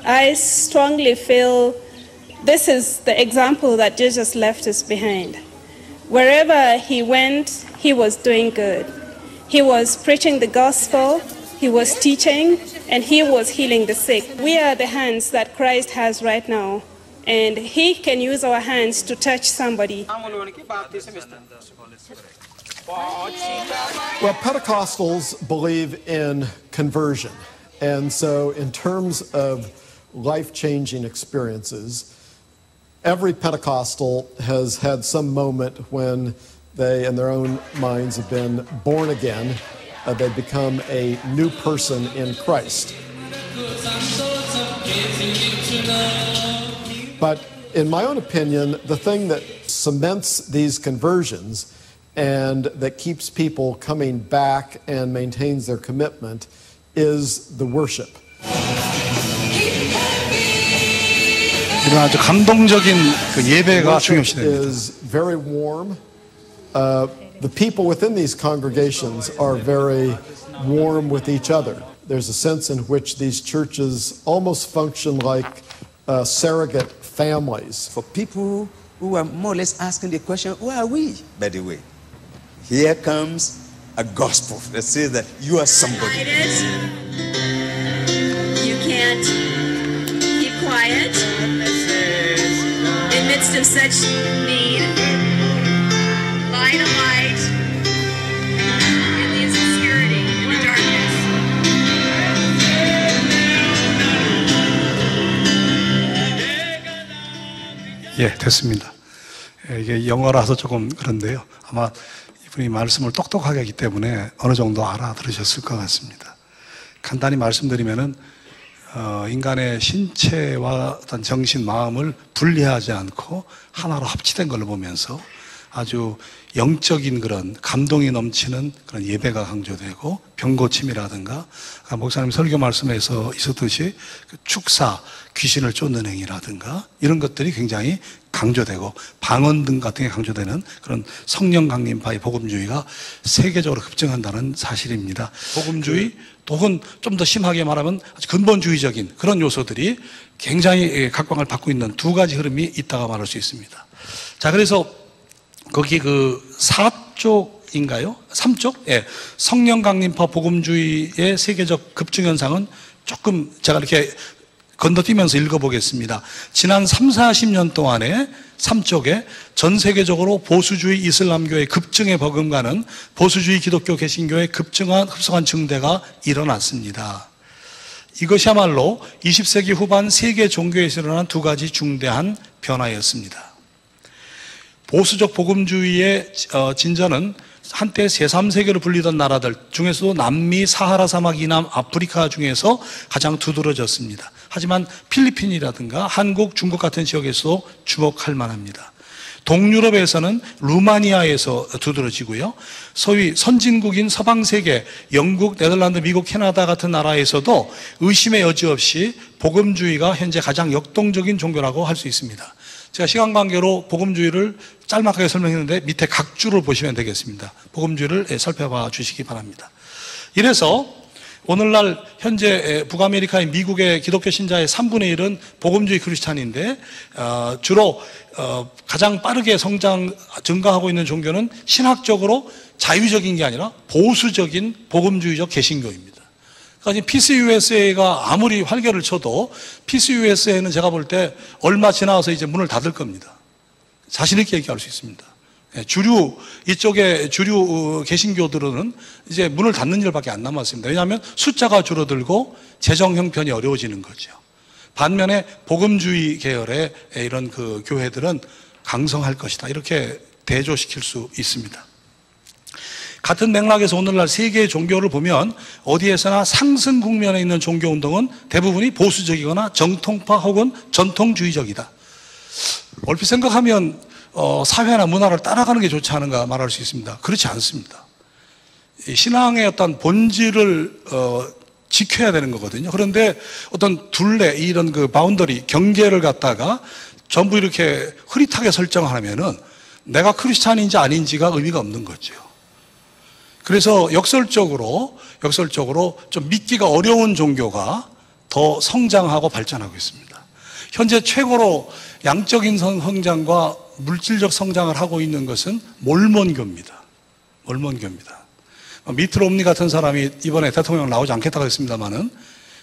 I strongly feel this is the example that Jesus left us behind. Wherever he went, he was doing good. He was preaching the gospel, he was teaching, and he was healing the sick. We are the hands that Christ has right now, and he can use our hands to touch somebody.
Well, Pentecostals believe in conversion. And so in terms of life-changing experiences, every Pentecostal has had some moment when they, in their own minds, have been born again. They become a new person in Christ. But in my own opinion, the thing that cements these conversions and that keeps people coming back and maintains their commitment is the worship.
이런 아주 감동적인 그 예배가 중요시 됩니다.
Is very warm. The people within these congregations are very warm with each other. There's a sense in which these churches almost function like surrogate families.
For people who are more or less asking the question, who are we, by the way? Here comes a gospel that says that you are somebody.
You can't keep quiet in midst of such need. Light a light in the obscurity, in the darkness.
예, 됐습니다. 이게 영어라서 조금 그런데요. 아마 이분이 말씀을 똑똑하게 하기 때문에 어느 정도 알아들으셨을 것 같습니다. 간단히 말씀드리면은 인간의 신체와 어떤 정신, 마음을 분리하지 않고 하나로 합치된 걸로 보면서 아주 영적인 그런 감동이 넘치는 그런 예배가 강조되고, 병고침이라든가 목사님 설교 말씀에서 있었듯이 축사, 귀신을 쫓는 행위라든가 이런 것들이 굉장히 강조되고, 방언 등 같은 게 강조되는 그런 성령 강림파의 복음주의가 세계적으로 급증한다는 사실입니다. 복음주의 혹은 좀 더 심하게 말하면 아주 근본주의적인 그런 요소들이 굉장히 각광을 받고 있는 두 가지 흐름이 있다가 말할 수 있습니다. 자, 그래서 거기 그 4쪽인가요? 3쪽? 예. 성령 강림파 복음주의의 세계적 급증 현상은 조금 제가 이렇게 건너뛰면서 읽어보겠습니다. 지난 30-40년 동안에 3쪽에 전 세계적으로 보수주의 이슬람교의 급증에 버금가는 보수주의 기독교 개신교의 급성한 증대가 일어났습니다. 이것이야말로 20세기 후반 세계 종교에서 일어난 두 가지 중대한 변화였습니다. 보수적 복음주의의 진전은 한때 제3세계로 불리던 나라들 중에서도 남미, 사하라 사막 이남, 아프리카 중에서 가장 두드러졌습니다. 하지만 필리핀이라든가 한국, 중국 같은 지역에서도 주목할 만합니다. 동유럽에서는 루마니아에서 두드러지고요. 소위 선진국인 서방세계, 영국, 네덜란드, 미국, 캐나다 같은 나라에서도 의심의 여지 없이 복음주의가 현재 가장 역동적인 종교라고 할 수 있습니다. 제가 시간 관계로 복음주의를 짤막하게 설명했는데 밑에 각 줄을 보시면 되겠습니다. 복음주의를 살펴봐 주시기 바랍니다. 이래서 오늘날 현재 북아메리카의 미국의 기독교 신자의 3분의 1은 복음주의 크리스찬인데 주로 가장 빠르게 증가하고 있는 종교는 신학적으로 자유적인 게 아니라 보수적인 복음주의적 개신교입니다. 그러니까 피스 USA가 아무리 활개를 쳐도 피스 USA는 제가 볼 때 얼마 지나서 이제 문을 닫을 겁니다. 자신 있게 얘기할 수 있습니다. 이쪽에 주류 개신교들은 이제 문을 닫는 일밖에 안 남았습니다. 왜냐하면 숫자가 줄어들고 재정 형편이 어려워지는 거죠. 반면에 복음주의 계열의 이런 그 교회들은 강성할 것이다. 이렇게 대조시킬 수 있습니다. 같은 맥락에서 오늘날 세계의 종교를 보면 어디에서나 상승 국면에 있는 종교 운동은 대부분이 보수적이거나 정통파 혹은 전통주의적이다. 얼핏 생각하면 사회나 문화를 따라가는 게 좋지 않은가 말할 수 있습니다. 그렇지 않습니다. 신앙의 어떤 본질을 지켜야 되는 거거든요. 그런데 어떤 둘레, 이런 그 바운더리, 경계를 갖다가 전부 이렇게 흐릿하게 설정하면은 내가 크리스찬인지 아닌지가 의미가 없는 거죠. 그래서 역설적으로 좀 믿기가 어려운 종교가 더 성장하고 발전하고 있습니다. 현재 최고로 양적인 성장과 물질적 성장을 하고 있는 것은 몰몬교입니다. 몰몬교입니다. 미트 롬니 같은 사람이 이번에 대통령 나오지 않겠다고 했습니다만은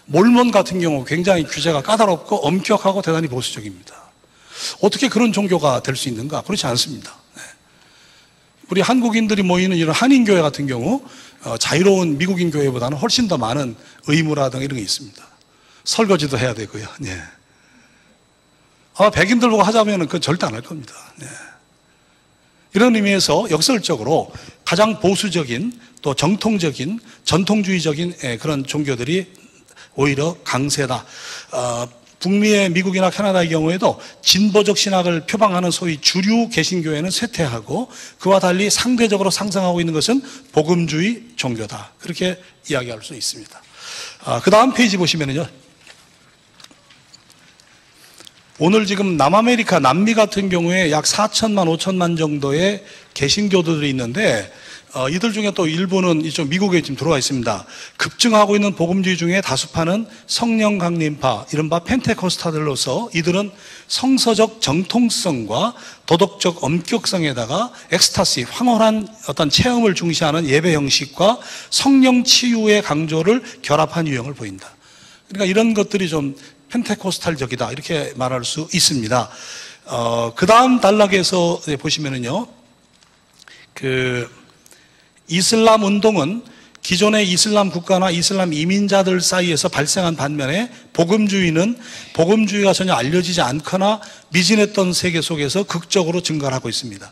몰몬 같은 경우 굉장히 규제가 까다롭고 엄격하고 대단히 보수적입니다. 어떻게 그런 종교가 될 수 있는가? 그렇지 않습니다. 우리 한국인들이 모이는 이런 한인교회 같은 경우 자유로운 미국인 교회보다는 훨씬 더 많은 의무라든가 이런 게 있습니다. 설거지도 해야 되고요. 네. 백인들 보고 하자면 그건 절대 안 할 겁니다. 네. 이런 의미에서 역설적으로 가장 보수적인 또 정통적인 전통주의적인 그런 종교들이 오히려 강세다. 북미의 미국이나 캐나다의 경우에도 진보적 신학을 표방하는 소위 주류 개신교회는 쇠퇴하고 그와 달리 상대적으로 상승하고 있는 것은 복음주의 종교다. 그렇게 이야기할 수 있습니다. 그 다음 페이지 보시면요. 오늘 지금 남아메리카, 남미 같은 경우에 약 4천만, 5천만 정도의 개신교도들이 있는데 이들 중에 또 일부는 이쪽 미국에 지금 들어와 있습니다. 급증하고 있는 복음주의 중에 다수파는 성령 강림파, 이른바 펜테코스타들로서 이들은 성서적 정통성과 도덕적 엄격성에다가 엑스타시, 황홀한 어떤 체험을 중시하는 예배 형식과 성령 치유의 강조를 결합한 유형을 보인다. 그러니까 이런 것들이 좀 펜테코스탈적이다 이렇게 말할 수 있습니다. 그 다음 단락에서 보시면은요, 이슬람 운동은 기존의 이슬람 국가나 이슬람 이민자들 사이에서 발생한 반면에 복음주의가 전혀 알려지지 않거나 미진했던 세계 속에서 극적으로 증가를 하고 있습니다.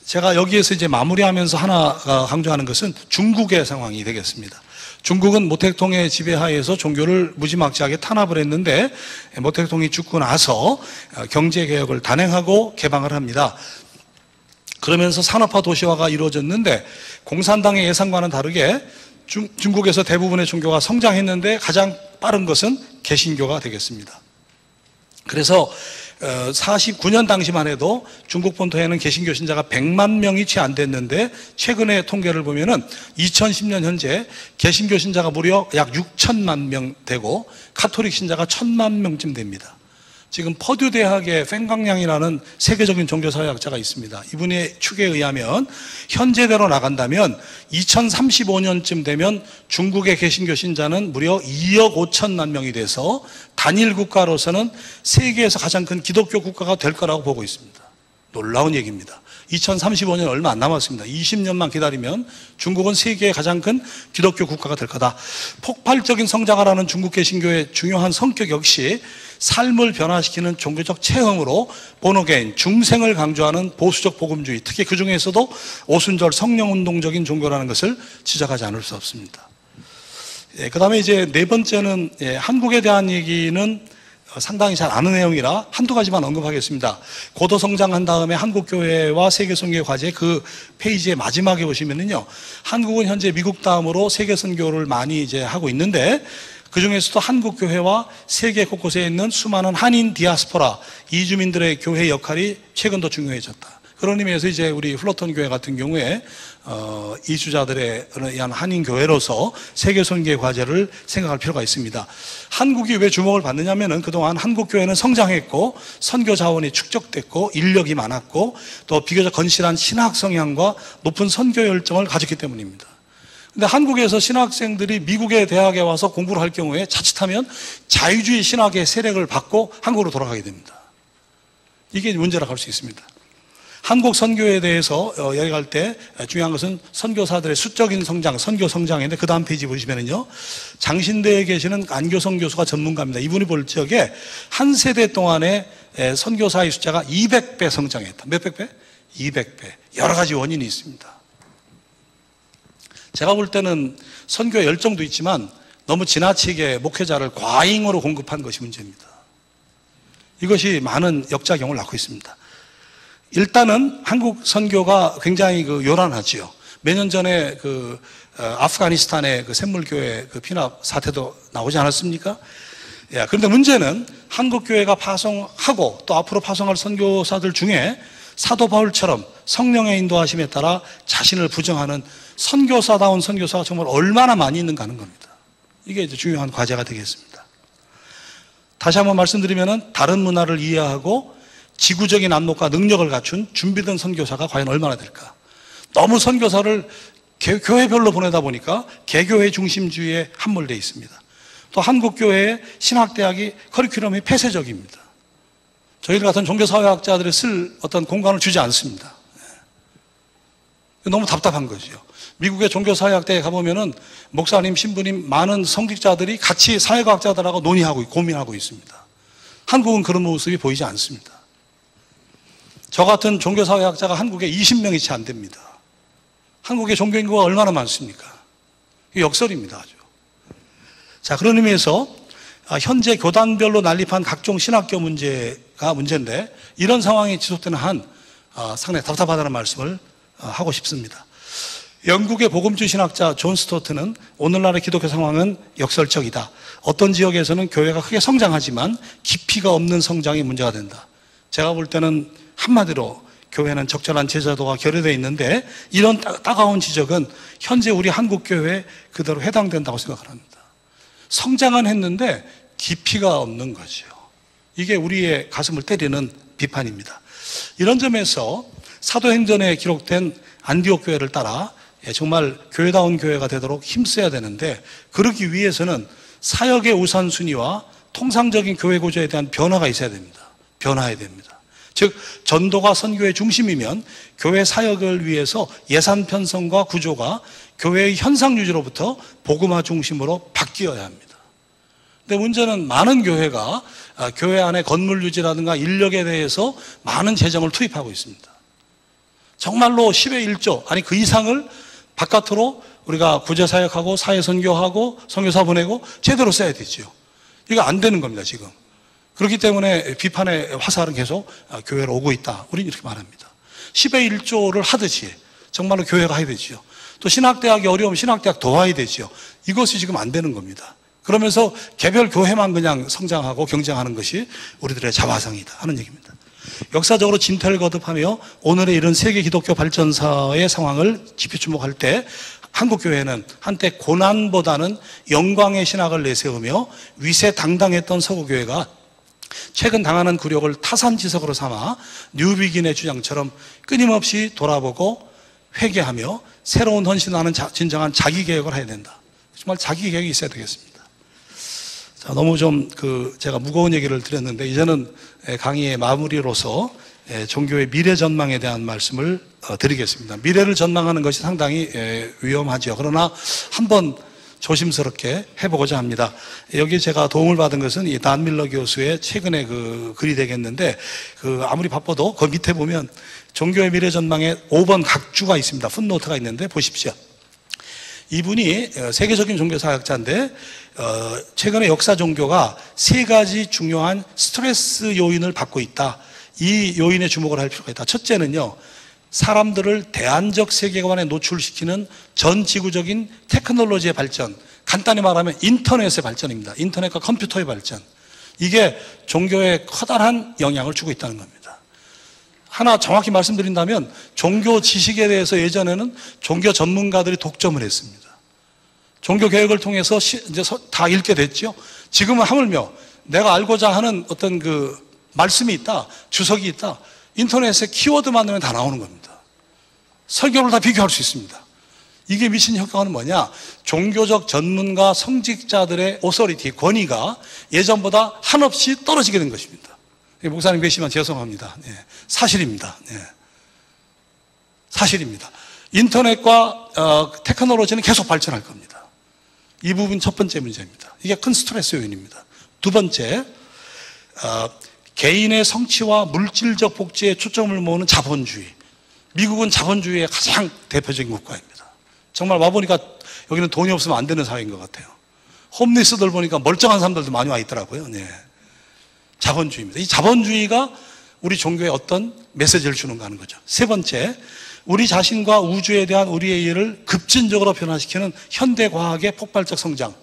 제가 여기에서 이제 마무리하면서 하나 강조하는 것은 중국의 상황이 되겠습니다. 중국은 모택동의 지배하에서 종교를 무지막지하게 탄압을 했는데 모택동이 죽고 나서 경제개혁을 단행하고 개방을 합니다. 그러면서 산업화 도시화가 이루어졌는데 공산당의 예상과는 다르게 중국에서 대부분의 종교가 성장했는데 가장 빠른 것은 개신교가 되겠습니다. 그래서 49년 당시만 해도 중국 본토에는 개신교 신자가 100만 명이 채 안 됐는데 최근의 통계를 보면은 2010년 현재 개신교 신자가 무려 약 6천만 명 되고 카톨릭 신자가 1,000만 명쯤 됩니다. 지금 퍼듀 대학의 팽강량이라는 세계적인 종교사회학자가 있습니다. 이분의 추계에 의하면 현재대로 나간다면 2035년쯤 되면 중국의 개신교 신자는 무려 2억 5천만 명이 돼서 단일 국가로서는 세계에서 가장 큰 기독교 국가가 될 거라고 보고 있습니다. 놀라운 얘기입니다. 2035년 얼마 안 남았습니다. 20년만 기다리면 중국은 세계의 가장 큰 기독교 국가가 될 거다. 폭발적인 성장을 하는 중국 개신교의 중요한 성격 역시 삶을 변화시키는 종교적 체험으로 본어게인 중생을 강조하는 보수적 복음주의, 특히 그 중에서도 오순절 성령운동적인 종교라는 것을 지적하지 않을 수 없습니다. 그 다음에 이제 네 번째는 한국에 대한 얘기는 상당히 잘 아는 내용이라 한두 가지만 언급하겠습니다. 고도 성장한 다음에 한국교회와 세계선교회 과제 그 페이지의 마지막에 보시면은요, 한국은 현재 미국 다음으로 세계선교를 많이 이제 하고 있는데 그 중에서도 한국교회와 세계 곳곳에 있는 수많은 한인 디아스포라 이주민들의 교회 역할이 최근 더 중요해졌다. 그런 의미에서 이제 우리 플러턴 교회 같은 경우에 이주자들에 의한 한인 교회로서 세계 선교의 과제를 생각할 필요가 있습니다. 한국이 왜 주목을 받느냐면은 그동안 한국 교회는 성장했고 선교 자원이 축적됐고 인력이 많았고 또 비교적 건실한 신학 성향과 높은 선교 열정을 가졌기 때문입니다. 근데 한국에서 신학생들이 미국의 대학에 와서 공부를 할 경우에 자칫하면 자유주의 신학의 세력을 받고 한국으로 돌아가게 됩니다. 이게 문제라고 할 수 있습니다. 한국 선교에 대해서 이야기할 때 중요한 것은 선교사들의 수적인 성장, 선교 성장인데 그 다음 페이지 보시면은요, 장신대에 계시는 안교성 교수가 전문가입니다. 이분이 볼 적에 한 세대 동안에 선교사의 숫자가 200배 성장했다. 몇백 배? 200배. 여러 가지 원인이 있습니다. 제가 볼 때는 선교의 열정도 있지만 너무 지나치게 목회자를 과잉으로 공급한 것이 문제입니다. 이것이 많은 역작용을 낳고 있습니다. 일단은 한국 선교가 굉장히 요란하지요. 몇 년 전에 아프가니스탄의 샘물교회 피납 사태도 나오지 않았습니까? 그런데 문제는 한국교회가 파송하고 또 앞으로 파송할 선교사들 중에 사도 바울처럼 성령의 인도하심에 따라 자신을 부정하는 선교사다운 선교사가 정말 얼마나 많이 있는가 하는 겁니다. 이게 이제 중요한 과제가 되겠습니다. 다시 한번 말씀드리면은 다른 문화를 이해하고 지구적인 안목과 능력을 갖춘 준비된 선교사가 과연 얼마나 될까? 너무 선교사를 교회별로 보내다 보니까 개교회 중심주의에 함몰되어 있습니다. 또 한국교회의 신학대학이 커리큘럼이 폐쇄적입니다. 저희들 같은 종교사회학자들이 쓸 어떤 공간을 주지 않습니다. 너무 답답한 거죠. 미국의 종교사회학대에 가보면은 목사님, 신부님, 많은 성직자들이 같이 사회과학자들하고 논의하고 고민하고 있습니다. 한국은 그런 모습이 보이지 않습니다. 저 같은 종교사회학자가 한국에 20명이 채 안 됩니다. 한국의 종교인구가 얼마나 많습니까? 이게 역설입니다, 아주. 자, 그런 의미에서 현재 교단별로 난립한 각종 신학교 문제가 문제인데 이런 상황이 지속되는 한 상당히 답답하다는 말씀을 하고 싶습니다. 영국의 복음주의 신학자 존 스토트는 오늘날의 기독교 상황은 역설적이다. 어떤 지역에서는 교회가 크게 성장하지만 깊이가 없는 성장이 문제가 된다. 제가 볼 때는 한마디로 교회는 적절한 제자도가 결여되어 있는데 이런 따가운 지적은 현재 우리 한국교회에 그대로 해당된다고 생각을 합니다. 성장은 했는데 깊이가 없는 거죠. 이게 우리의 가슴을 때리는 비판입니다. 이런 점에서 사도행전에 기록된 안디옥 교회를 따라 정말 교회다운 교회가 되도록 힘써야 되는데 그러기 위해서는 사역의 우선순위와 통상적인 교회 구조에 대한 변화가 있어야 됩니다. 변화해야 됩니다. 즉 전도가 선교의 중심이면 교회 사역을 위해서 예산 편성과 구조가 교회의 현상 유지로부터 복음화 중심으로 바뀌어야 합니다. 근데 문제는 많은 교회가 교회 안에 건물 유지라든가 인력에 대해서 많은 재정을 투입하고 있습니다. 정말로 10의 1조 아니 그 이상을 바깥으로 우리가 구제사역하고 사회선교하고 선교사 보내고 제대로 써야 되죠. 이거 안 되는 겁니다 지금. 그렇기 때문에 비판의 화살은 계속 교회로 오고 있다. 우리는 이렇게 말합니다. 10의 1조를 하듯이 정말로 교회가 해야 되지요. 또 신학대학이 어려우면 신학대학 더 와야 되지요. 이것이 지금 안 되는 겁니다. 그러면서 개별 교회만 그냥 성장하고 경쟁하는 것이 우리들의 자화상이다 하는 얘기입니다. 역사적으로 진퇴를 거듭하며 오늘의 이런 세계 기독교 발전사의 상황을 집중 주목할 때 한국교회는 한때 고난보다는 영광의 신학을 내세우며 위세당당했던 서구교회가 최근 당하는 굴욕을 타산지석으로 삼아 뉴비긴의 주장처럼 끊임없이 돌아보고 회개하며 새로운 헌신하는 진정한 자기개혁을 해야 된다. 정말 자기개혁이 있어야 되겠습니다. 자, 너무 제가 무거운 얘기를 드렸는데, 이제는 강의의 마무리로서 종교의 미래 전망에 대한 말씀을 드리겠습니다. 미래를 전망하는 것이 상당히 위험하죠. 그러나 한번 조심스럽게 해보고자 합니다. 여기 제가 도움을 받은 것은 이 단 밀러 교수의 최근의 그 글이 되겠는데, 아무리 바빠도 그 밑에 보면 종교의 미래 전망에 5번 각주가 있습니다. 풋노트가 있는데 보십시오. 이분이 세계적인 종교사학자인데 최근에 역사 종교가 3가지 중요한 스트레스 요인을 받고 있다. 이 요인에 주목을 할 필요가 있다. 첫째는요, 사람들을 대안적 세계관에 노출시키는 전 지구적인 테크놀로지의 발전, 간단히 말하면 인터넷의 발전입니다. 인터넷과 컴퓨터의 발전. 이게 종교에 커다란 영향을 주고 있다는 겁니다. 하나 정확히 말씀드린다면 종교 지식에 대해서 예전에는 종교 전문가들이 독점을 했습니다. 종교 개혁을 통해서 이제 다 읽게 됐죠. 지금은 하물며 내가 알고자 하는 어떤 말씀이 있다, 주석이 있다, 인터넷에 키워드만 넣으면 다 나오는 겁니다. 설교를 다 비교할 수 있습니다. 이게 미친 효과는 뭐냐? 종교적 전문가 성직자들의 오서리티, 권위가 예전보다 한없이 떨어지게 된 것입니다. 목사님 계시면 죄송합니다. 사실입니다. 사실입니다. 인터넷과 테크놀로지는 계속 발전할 겁니다. 이 부분 첫 번째 문제입니다. 이게 큰 스트레스 요인입니다. 두 번째, 개인의 성취와 물질적 복지에 초점을 모으는 자본주의. 미국은 자본주의의 가장 대표적인 국가입니다. 정말 와보니까 여기는 돈이 없으면 안 되는 사회인 것 같아요. 홈리스들 보니까 멀쩡한 사람들도 많이 와 있더라고요. 자본주의입니다. 이 자본주의가 우리 종교에 어떤 메시지를 주는가 하는 거죠. 세 번째, 우리 자신과 우주에 대한 우리의 이해를 급진적으로 변화시키는 현대과학의 폭발적 성장.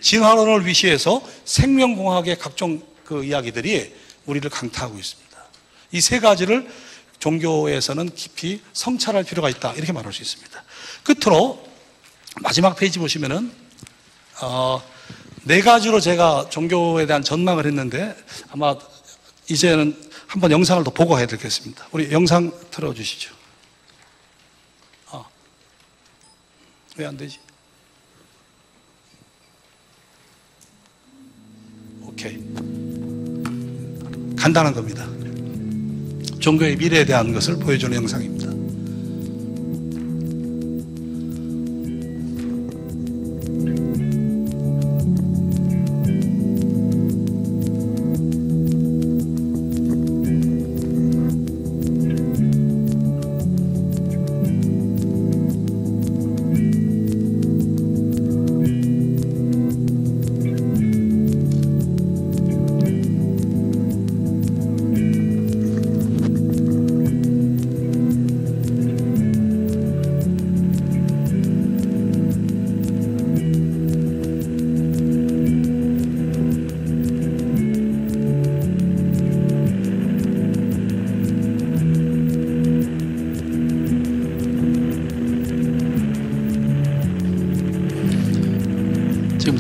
진화론을 위시해서 생명공학의 각종 이야기들이 우리를 강타하고 있습니다. 이 3가지를 종교에서는 깊이 성찰할 필요가 있다, 이렇게 말할 수 있습니다. 끝으로 마지막 페이지 보시면은 4가지로 제가 종교에 대한 전망을 했는데 아마 이제는 한번 영상을 더 보고 해야 되겠습니다. 우리 영상 틀어주시죠. 왜 안 되지? 오케이. 간단한 겁니다. 종교의 미래에 대한 것을 보여주는 영상입니다.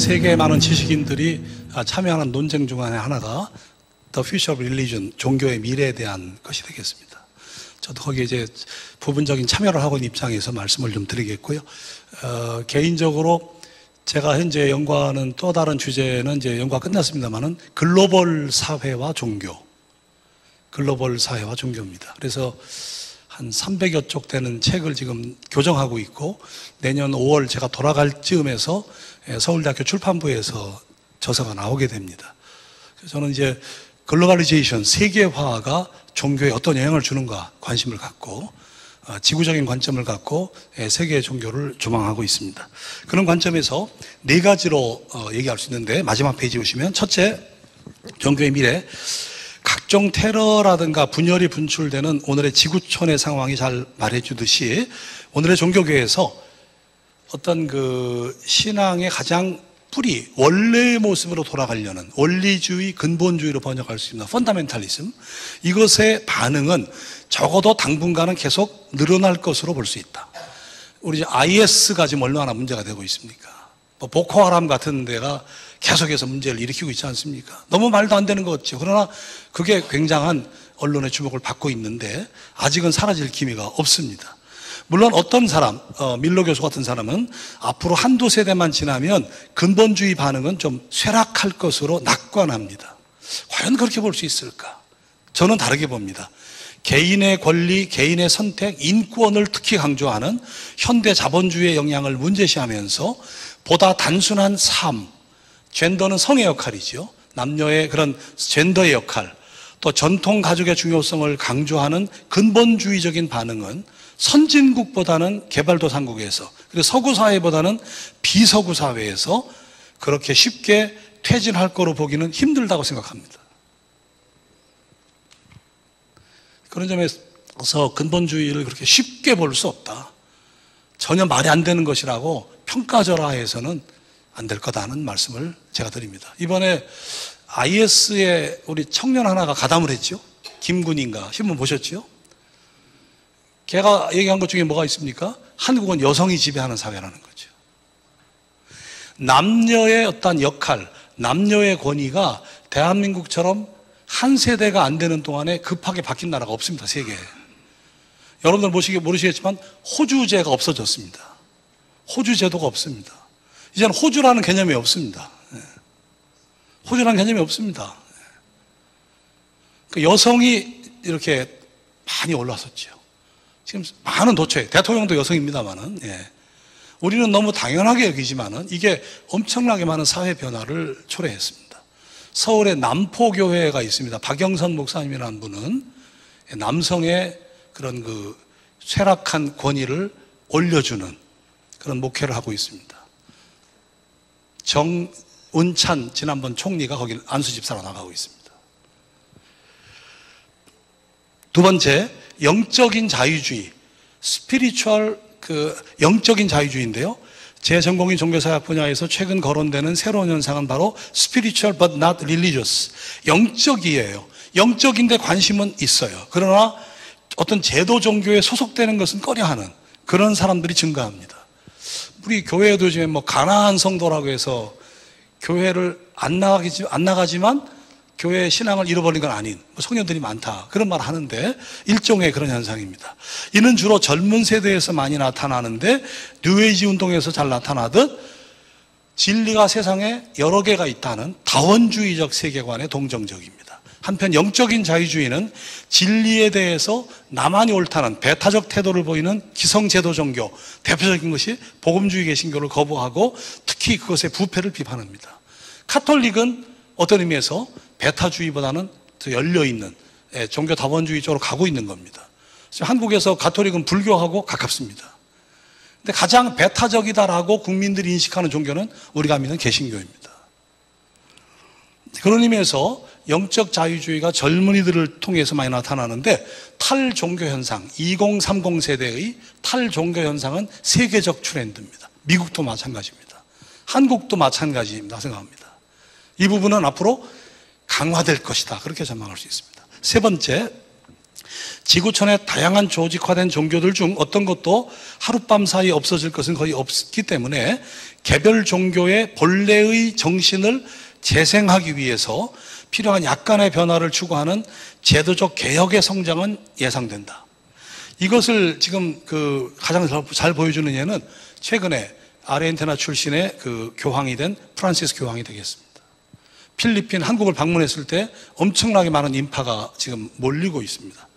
세계의 많은 지식인들이 참여하는 논쟁 중 하나가 The Future of Religion, 종교의 미래에 대한 것이 되겠습니다. 저도 거기에 이제 부분적인 참여를 하고 있는 입장에서 말씀을 좀 드리겠고요. 개인적으로 제가 현재 연구하는 또 다른 주제는 이제 연구가 끝났습니다만은 글로벌 사회와 종교, 글로벌 사회와 종교입니다. 그래서 한 300여 쪽 되는 책을 지금 교정하고 있고 내년 5월 제가 돌아갈 즈음에서 서울대학교 출판부에서 저서가 나오게 됩니다. 그래서 저는 이제 글로벌리제이션, 세계화가 종교에 어떤 영향을 주는가 관심을 갖고 지구적인 관점을 갖고 세계의 종교를 조망하고 있습니다. 그런 관점에서 4가지로 얘기할 수 있는데 마지막 페이지 보시면 첫째, 종교의 미래. 각종 테러라든가 분열이 분출되는 오늘의 지구촌의 상황이 잘 말해주듯이 오늘의 종교계에서 어떤 그 신앙의 가장 뿌리, 원래의 모습으로 돌아가려는 원리주의, 근본주의로 번역할 수 있는 펀다멘탈리즘, 이것의 반응은 적어도 당분간은 계속 늘어날 것으로 볼 수 있다. 우리 IS가 지금 얼마나 문제가 되고 있습니까? 뭐 보코하람 같은 데가 계속해서 문제를 일으키고 있지 않습니까? 너무 말도 안 되는 것 같죠. 그러나 그게 굉장한 언론의 주목을 받고 있는데 아직은 사라질 기미가 없습니다. 물론 어떤 사람, 밀러 교수 같은 사람은 앞으로 한두 세대만 지나면 근본주의 반응은 좀 쇠락할 것으로 낙관합니다. 과연 그렇게 볼 수 있을까? 저는 다르게 봅니다. 개인의 권리, 개인의 선택, 인권을 특히 강조하는 현대 자본주의의 영향을 문제시하면서 보다 단순한 삶, 젠더는 성의 역할이죠. 남녀의 그런 젠더의 역할, 또 전통 가족의 중요성을 강조하는 근본주의적인 반응은 선진국보다는 개발도상국에서, 그리고 서구 사회보다는 비서구 사회에서 그렇게 쉽게 퇴진할 거로 보기는 힘들다고 생각합니다. 그런 점에서 근본주의를 그렇게 쉽게 볼 수 없다. 전혀 말이 안 되는 것이라고 평가절하해서는 안 될 거다는 말씀을 제가 드립니다. 이번에 IS에 우리 청년 하나가 가담을 했죠. 김군인가 신문 보셨죠? 걔가 얘기한 것 중에 뭐가 있습니까? 한국은 여성이 지배하는 사회라는 거죠. 남녀의 어떤 역할, 남녀의 권위가 대한민국처럼 한 세대가 안 되는 동안에 급하게 바뀐 나라가 없습니다. 세계에. 여러분들 모르시겠지만 호주제가 없어졌습니다. 호주제도가 없습니다. 이제는 호주라는 개념이 없습니다. 호주라는 개념이 없습니다. 그 여성이 이렇게 많이 올라섰죠. 지금 많은 도처에, 대통령도 여성입니다만은, 우리는 너무 당연하게 여기지만은 이게 엄청나게 많은 사회 변화를 초래했습니다. 서울에 남포교회가 있습니다. 박영선 목사님이라는 분은 남성의 그런 그 쇠락한 권위를 올려주는 그런 목회를 하고 있습니다. 정운찬 지난번 총리가 거기 안수집사로 나가고 있습니다. 두 번째, 영적인 자유주의, 스피리추얼 영적인 자유주의인데요. 제 전공인 종교사학 분야에서 최근 거론되는 새로운 현상은 바로 spiritual but not religious, 영적이에요. 영적인데 관심은 있어요. 그러나 어떤 제도 종교에 소속되는 것은 꺼려하는 그런 사람들이 증가합니다. 우리 교회에도 요즘에 뭐 가나안 성도라고 해서 교회를 안 나가지만 교회의 신앙을 잃어버린 건 아닌 청년들이 많다, 그런 말을 하는데 일종의 그런 현상입니다. 이는 주로 젊은 세대에서 많이 나타나는데 뉴에이지 운동에서 잘 나타나듯 진리가 세상에 여러 개가 있다는 다원주의적 세계관에 동정적입니다. 한편 영적인 자유주의는 진리에 대해서 나만이 옳다는 배타적 태도를 보이는 기성제도 종교, 대표적인 것이 복음주의 개신교를 거부하고 특히 그것의 부패를 비판합니다. 카톨릭은 어떤 의미에서 배타주의보다는 더 열려있는 종교 다원주의 쪽으로 가고 있는 겁니다. 한국에서 가톨릭은 불교하고 가깝습니다. 근데 가장 배타적이다라고 국민들이 인식하는 종교는 우리가 믿는 개신교입니다. 그런 의미에서 영적 자유주의가 젊은이들을 통해서 많이 나타나는데 탈종교 현상, 2030 세대의 탈종교 현상은 세계적 트렌드입니다. 미국도 마찬가지입니다. 한국도 마찬가지입니다. 생각합니다. 이 부분은 앞으로 강화될 것이다, 그렇게 전망할 수 있습니다. 세 번째, 지구촌의 다양한 조직화된 종교들 중 어떤 것도 하룻밤 사이에 없어질 것은 거의 없기 때문에 개별 종교의 본래의 정신을 재생하기 위해서 필요한 약간의 변화를 추구하는 제도적 개혁의 성장은 예상된다. 이것을 지금 가장 잘 보여주는 예는 최근에 아르헨티나 출신의 교황이 된 프란시스 교황이 되겠습니다. 필리핀, 한국을 방문했을 때 엄청나게 많은 인파가 지금 몰리고 있습니다.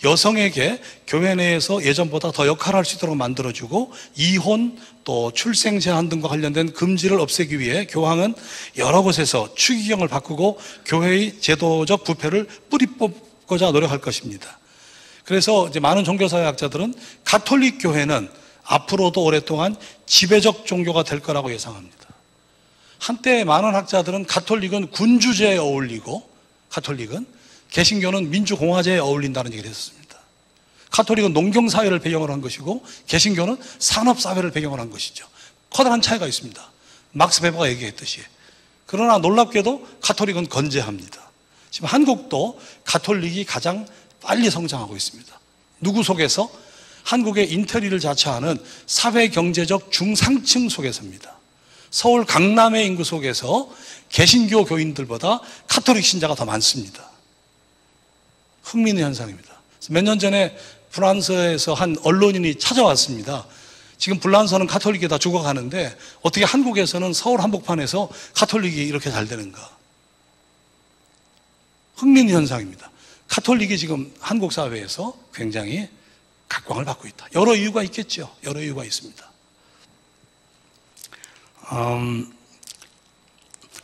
여성에게 교회 내에서 예전보다 더 역할을 할 수 있도록 만들어주고 이혼 또 출생 제한 등과 관련된 금지를 없애기 위해 교황은 여러 곳에서 추기경을 바꾸고 교회의 제도적 부패를 뿌리 뽑고자 노력할 것입니다. 그래서 이제 많은 종교사회학자들은 가톨릭 교회는 앞으로도 오랫동안 지배적 종교가 될 거라고 예상합니다. 한때 많은 학자들은 가톨릭은 군주제에 어울리고 가톨릭은 개신교는 민주공화제에 어울린다는 얘기를 했었습니다. 가톨릭은 농경사회를 배경으로 한 것이고 개신교는 산업사회를 배경으로 한 것이죠. 커다란 차이가 있습니다. 막스 베버가 얘기했듯이. 그러나 놀랍게도 가톨릭은 건재합니다. 지금 한국도 가톨릭이 가장 빨리 성장하고 있습니다. 누구 속에서? 한국의 인테리어를 자처하는 사회경제적 중상층 속에서입니다. 서울 강남의 인구 속에서 개신교 교인들보다 가톨릭 신자가 더 많습니다. 흥미있는 현상입니다. 몇 년 전에 프랑스에서 한 언론인이 찾아왔습니다. 지금 불란서는 가톨릭이 다 죽어가는데 어떻게 한국에서는 서울 한복판에서 가톨릭이 이렇게 잘 되는가? 흥미있는 현상입니다. 가톨릭이 지금 한국 사회에서 굉장히 각광을 받고 있다. 여러 이유가 있겠죠. 여러 이유가 있습니다.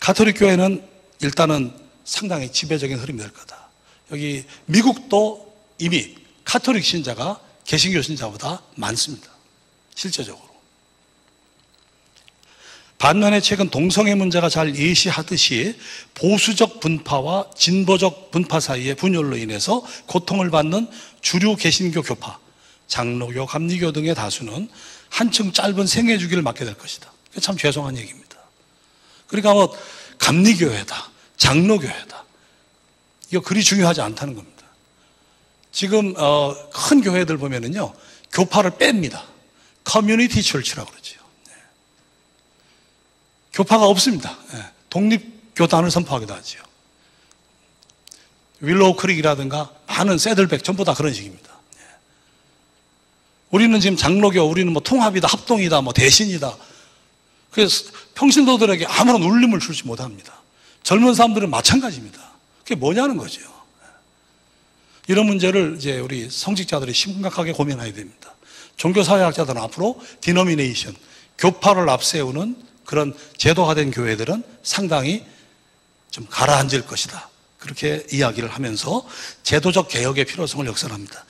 가톨릭 교회는 일단은 상당히 지배적인 흐름이 될 거다. 여기 미국도 이미 가톨릭 신자가 개신교 신자보다 많습니다. 실제적으로. 반면에 최근 동성애 문제가 잘 예시하듯이 보수적 분파와 진보적 분파 사이의 분열로 인해서 고통을 받는 주류 개신교 교파, 장로교, 감리교 등의 다수는 한층 짧은 생애 주기를 맞게 될 것이다. 참 죄송한 얘기입니다. 그러니까 뭐 감리교회다, 장로교회다, 이거 그리 중요하지 않다는 겁니다. 지금 큰 교회들 보면은요 교파를 뺍니다. 커뮤니티 철치라고 그러죠. 교파가 없습니다. 독립교단을 선포하기도 하죠. 윌로우 크릭이라든가 많은 새들백 전부 다 그런 식입니다. 우리는 지금 장로교, 우리는 뭐 통합이다, 합동이다, 뭐 대신이다. 그래서 평신도들에게 아무런 울림을 주지 못합니다. 젊은 사람들은 마찬가지입니다. 그게 뭐냐는 거죠. 이런 문제를 이제 우리 성직자들이 심각하게 고민해야 됩니다. 종교사회학자들은 앞으로 디노미네이션, 교파를 앞세우는 그런 제도화된 교회들은 상당히 좀 가라앉을 것이다. 그렇게 이야기를 하면서 제도적 개혁의 필요성을 역설합니다.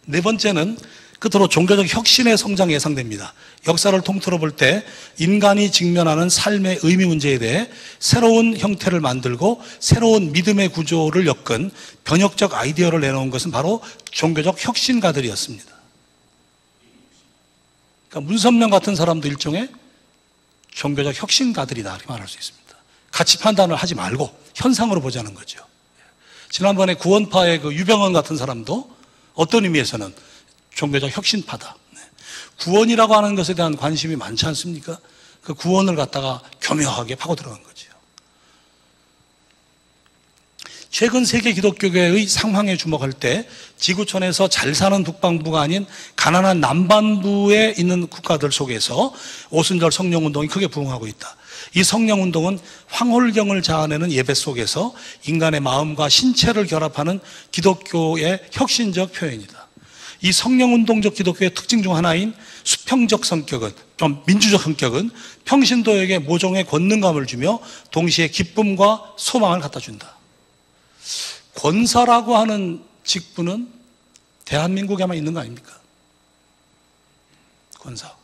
네 번째는 끝으로 종교적 혁신의 성장이 예상됩니다. 역사를 통틀어 볼 때 인간이 직면하는 삶의 의미 문제에 대해 새로운 형태를 만들고 새로운 믿음의 구조를 엮은 변혁적 아이디어를 내놓은 것은 바로 종교적 혁신가들이었습니다. 그러니까 문선명 같은 사람도 일종의 종교적 혁신가들이다 이렇게 말할 수 있습니다. 가치 판단을 하지 말고 현상으로 보자는 거죠. 지난번에 구원파의 그 유병헌 같은 사람도 어떤 의미에서는 종교적 혁신파다. 구원이라고 하는 것에 대한 관심이 많지 않습니까? 그 구원을 갖다가 교묘하게 파고 들어간 거죠. 최근 세계 기독교계의 상황에 주목할 때 지구촌에서 잘 사는 북반부가 아닌 가난한 남반부에 있는 국가들 속에서 오순절 성령운동이 크게 부흥하고 있다. 이 성령운동은 황홀경을 자아내는 예배 속에서 인간의 마음과 신체를 결합하는 기독교의 혁신적 표현이다. 이 성령운동적 기독교의 특징 중 하나인 수평적 성격은, 좀 민주적 성격은 평신도에게 모종의 권능감을 주며 동시에 기쁨과 소망을 갖다 준다. 권사라고 하는 직분은 대한민국에만 있는 거 아닙니까? 권사.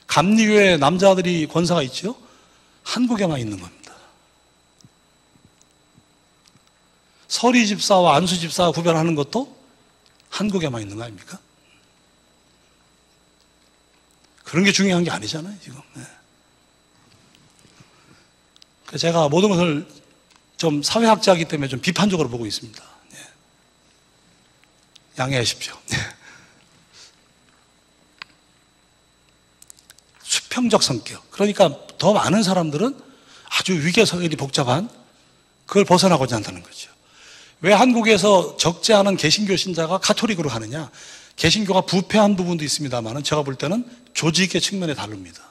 감리교회 남자들이 권사가 있죠? 한국에만 있는 겁니다. 서리 집사와 안수 집사와 구별하는 것도 한국에만 있는 거 아닙니까? 그런 게 중요한 게 아니잖아요, 지금. 제가 모든 것을 좀 사회학자이기 때문에 좀 비판적으로 보고 있습니다. 양해하십시오. 수평적 성격. 그러니까 더 많은 사람들은 아주 위계서열이 복잡한 그걸 벗어나고자 한다는 거죠. 왜 한국에서 적지 않은 개신교 신자가 가톨릭으로 가느냐? 개신교가 부패한 부분도 있습니다만 제가 볼 때는 조직의 측면에 다릅니다.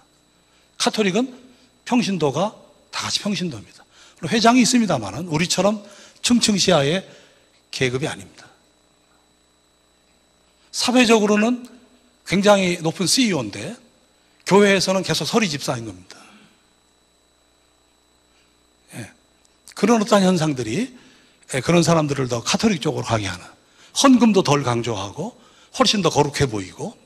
가톨릭은 평신도가 다 같이 평신도입니다. 회장이 있습니다만 우리처럼 층층시하의 계급이 아닙니다. 사회적으로는 굉장히 높은 CEO인데 교회에서는 계속 서리 집사인 겁니다. 그런 어떤 현상들이 그런 사람들을 더 가톨릭 쪽으로 가게 하는, 헌금도 덜 강조하고 훨씬 더 거룩해 보이고,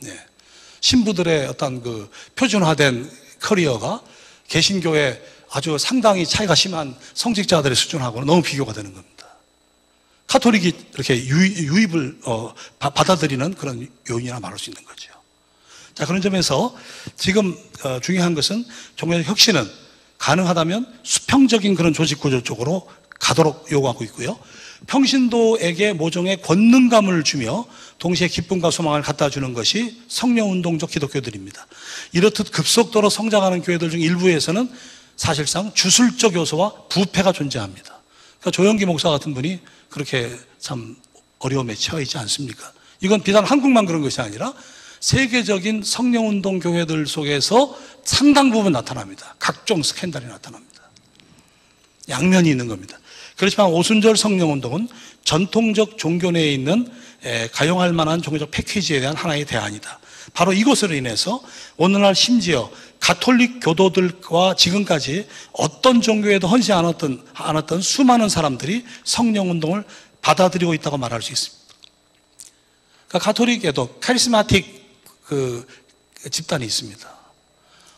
신부들의 어떤 그 표준화된 커리어가 개신교의 아주 상당히 차이가 심한 성직자들의 수준하고는 너무 비교가 되는 겁니다. 카톨릭이 이렇게 유입을 받아들이는 그런 요인이라 말할 수 있는 거죠. 자, 그런 점에서 지금 중요한 것은 종교적 혁신은 가능하다면 수평적인 그런 조직 구조 쪽으로 가도록 요구하고 있고요. 평신도에게 모종의 권능감을 주며 동시에 기쁨과 소망을 갖다 주는 것이 성령운동적 기독교들입니다. 이렇듯 급속도로 성장하는 교회들 중 일부에서는 사실상 주술적 요소와 부패가 존재합니다. 그러니까 조영기 목사 같은 분이 그렇게 참 어려움에 처해 있지 않습니까? 이건 비단 한국만 그런 것이 아니라 세계적인 성령운동 교회들 속에서 상당 부분 나타납니다. 각종 스캔들이 나타납니다. 양면이 있는 겁니다. 그렇지만 오순절 성령운동은 전통적 종교 내에 있는 가용할 만한 종교적 패키지에 대한 하나의 대안이다. 바로 이것으로 인해서 오늘날 심지어 가톨릭 교도들과 지금까지 어떤 종교에도 헌신 않았던 수많은 사람들이 성령운동을 받아들이고 있다고 말할 수 있습니다. 그러니까 가톨릭에도 카리스마틱 그 집단이 있습니다.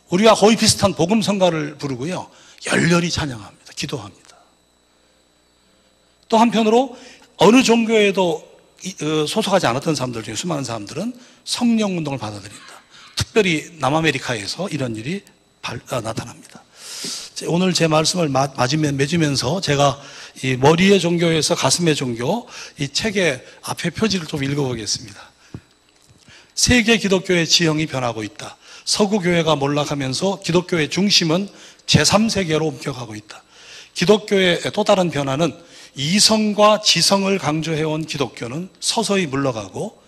우리와 거의 비슷한 복음성가를 부르고요, 열렬히 찬양합니다. 기도합니다. 또 한편으로 어느 종교에도 소속하지 않았던 사람들 중에 수많은 사람들은 성령운동을 받아들인다. 특별히 남아메리카에서 이런 일이 나타납니다. 오늘 제 말씀을 맺으면서 제가 이 머리의 종교에서 가슴의 종교, 이 책의 앞에 표지를 좀 읽어보겠습니다. 세계 기독교의 지형이 변하고 있다. 서구 교회가 몰락하면서 기독교의 중심은 제3세계로 옮겨가고 있다. 기독교의 또 다른 변화는 이성과 지성을 강조해온 기독교는 서서히 물러가고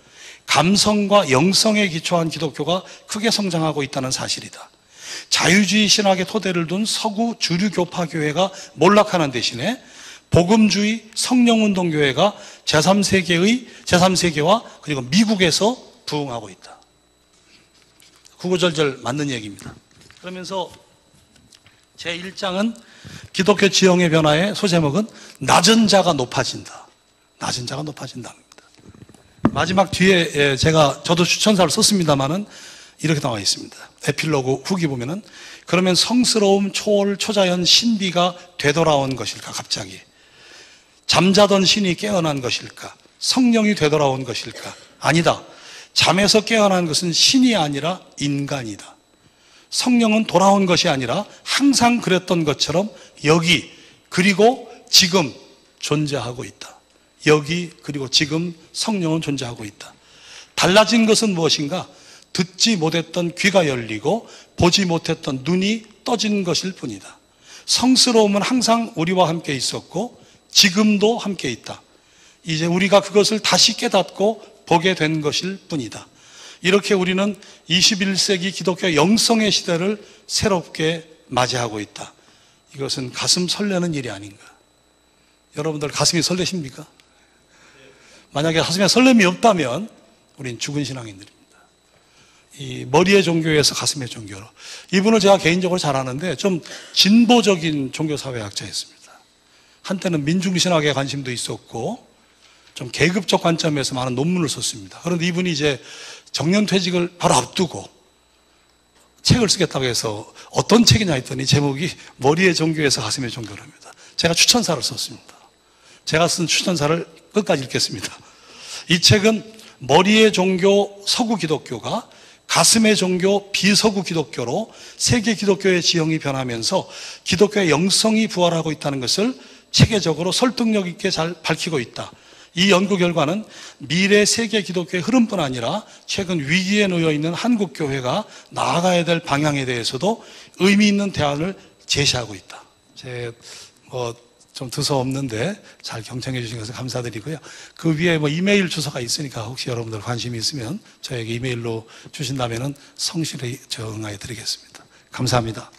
감성과 영성에 기초한 기독교가 크게 성장하고 있다는 사실이다. 자유주의 신학의 토대를 둔 서구 주류 교파 교회가 몰락하는 대신에 복음주의 성령운동 교회가 제3세계와 그리고 미국에서 부흥하고 있다. 구구절절 맞는 얘기입니다. 그러면서 제1장은 기독교 지형의 변화의 소제목은 낮은 자가 높아진다. 낮은 자가 높아진답니다. 마지막 뒤에 저도 추천사를 썼습니다만은 이렇게 나와 있습니다. 에필로그 후기 보면은 그러면 성스러움, 초월, 초자연, 신비가 되돌아온 것일까? 갑자기 잠자던 신이 깨어난 것일까? 성령이 되돌아온 것일까? 아니다. 잠에서 깨어난 것은 신이 아니라 인간이다. 성령은 돌아온 것이 아니라 항상 그랬던 것처럼 여기 그리고 지금 존재하고 있다. 여기 그리고 지금 성령은 존재하고 있다. 달라진 것은 무엇인가? 듣지 못했던 귀가 열리고 보지 못했던 눈이 떠진 것일 뿐이다. 성스러움은 항상 우리와 함께 있었고 지금도 함께 있다. 이제 우리가 그것을 다시 깨닫고 보게 된 것일 뿐이다. 이렇게 우리는 21세기 기독교 영성의 시대를 새롭게 맞이하고 있다. 이것은 가슴 설레는 일이 아닌가. 여러분들 가슴이 설레십니까? 만약에 가슴에 설렘이 없다면 우린 죽은 신앙인들입니다. 이 머리의 종교에서 가슴의 종교로. 이분을 제가 개인적으로 잘 아는데 좀 진보적인 종교사회학자였습니다. 한때는 민중신학에 관심도 있었고 좀 계급적 관점에서 많은 논문을 썼습니다. 그런데 이분이 이제 정년퇴직을 바로 앞두고 책을 쓰겠다고 해서 어떤 책이냐 했더니 제목이 머리의 종교에서 가슴의 종교랍니다. 제가 추천사를 썼습니다. 제가 쓴 추천사를 끝까지 읽겠습니다. 이 책은 머리의 종교 서구 기독교가 가슴의 종교 비서구 기독교로 세계 기독교의 지형이 변하면서 기독교의 영성이 부활하고 있다는 것을 체계적으로 설득력 있게 잘 밝히고 있다. 이 연구 결과는 미래 세계 기독교의 흐름뿐 아니라 최근 위기에 놓여 있는 한국 교회가 나아가야 될 방향에 대해서도 의미 있는 대안을 제시하고 있다. 좀 두서없는데 잘 경청해 주신 것을 감사드리고요. 그 위에 이메일 주소가 있으니까 혹시 여러분들 관심이 있으면 저에게 이메일로 주신다면 성실히 응하여 드리겠습니다. 감사합니다.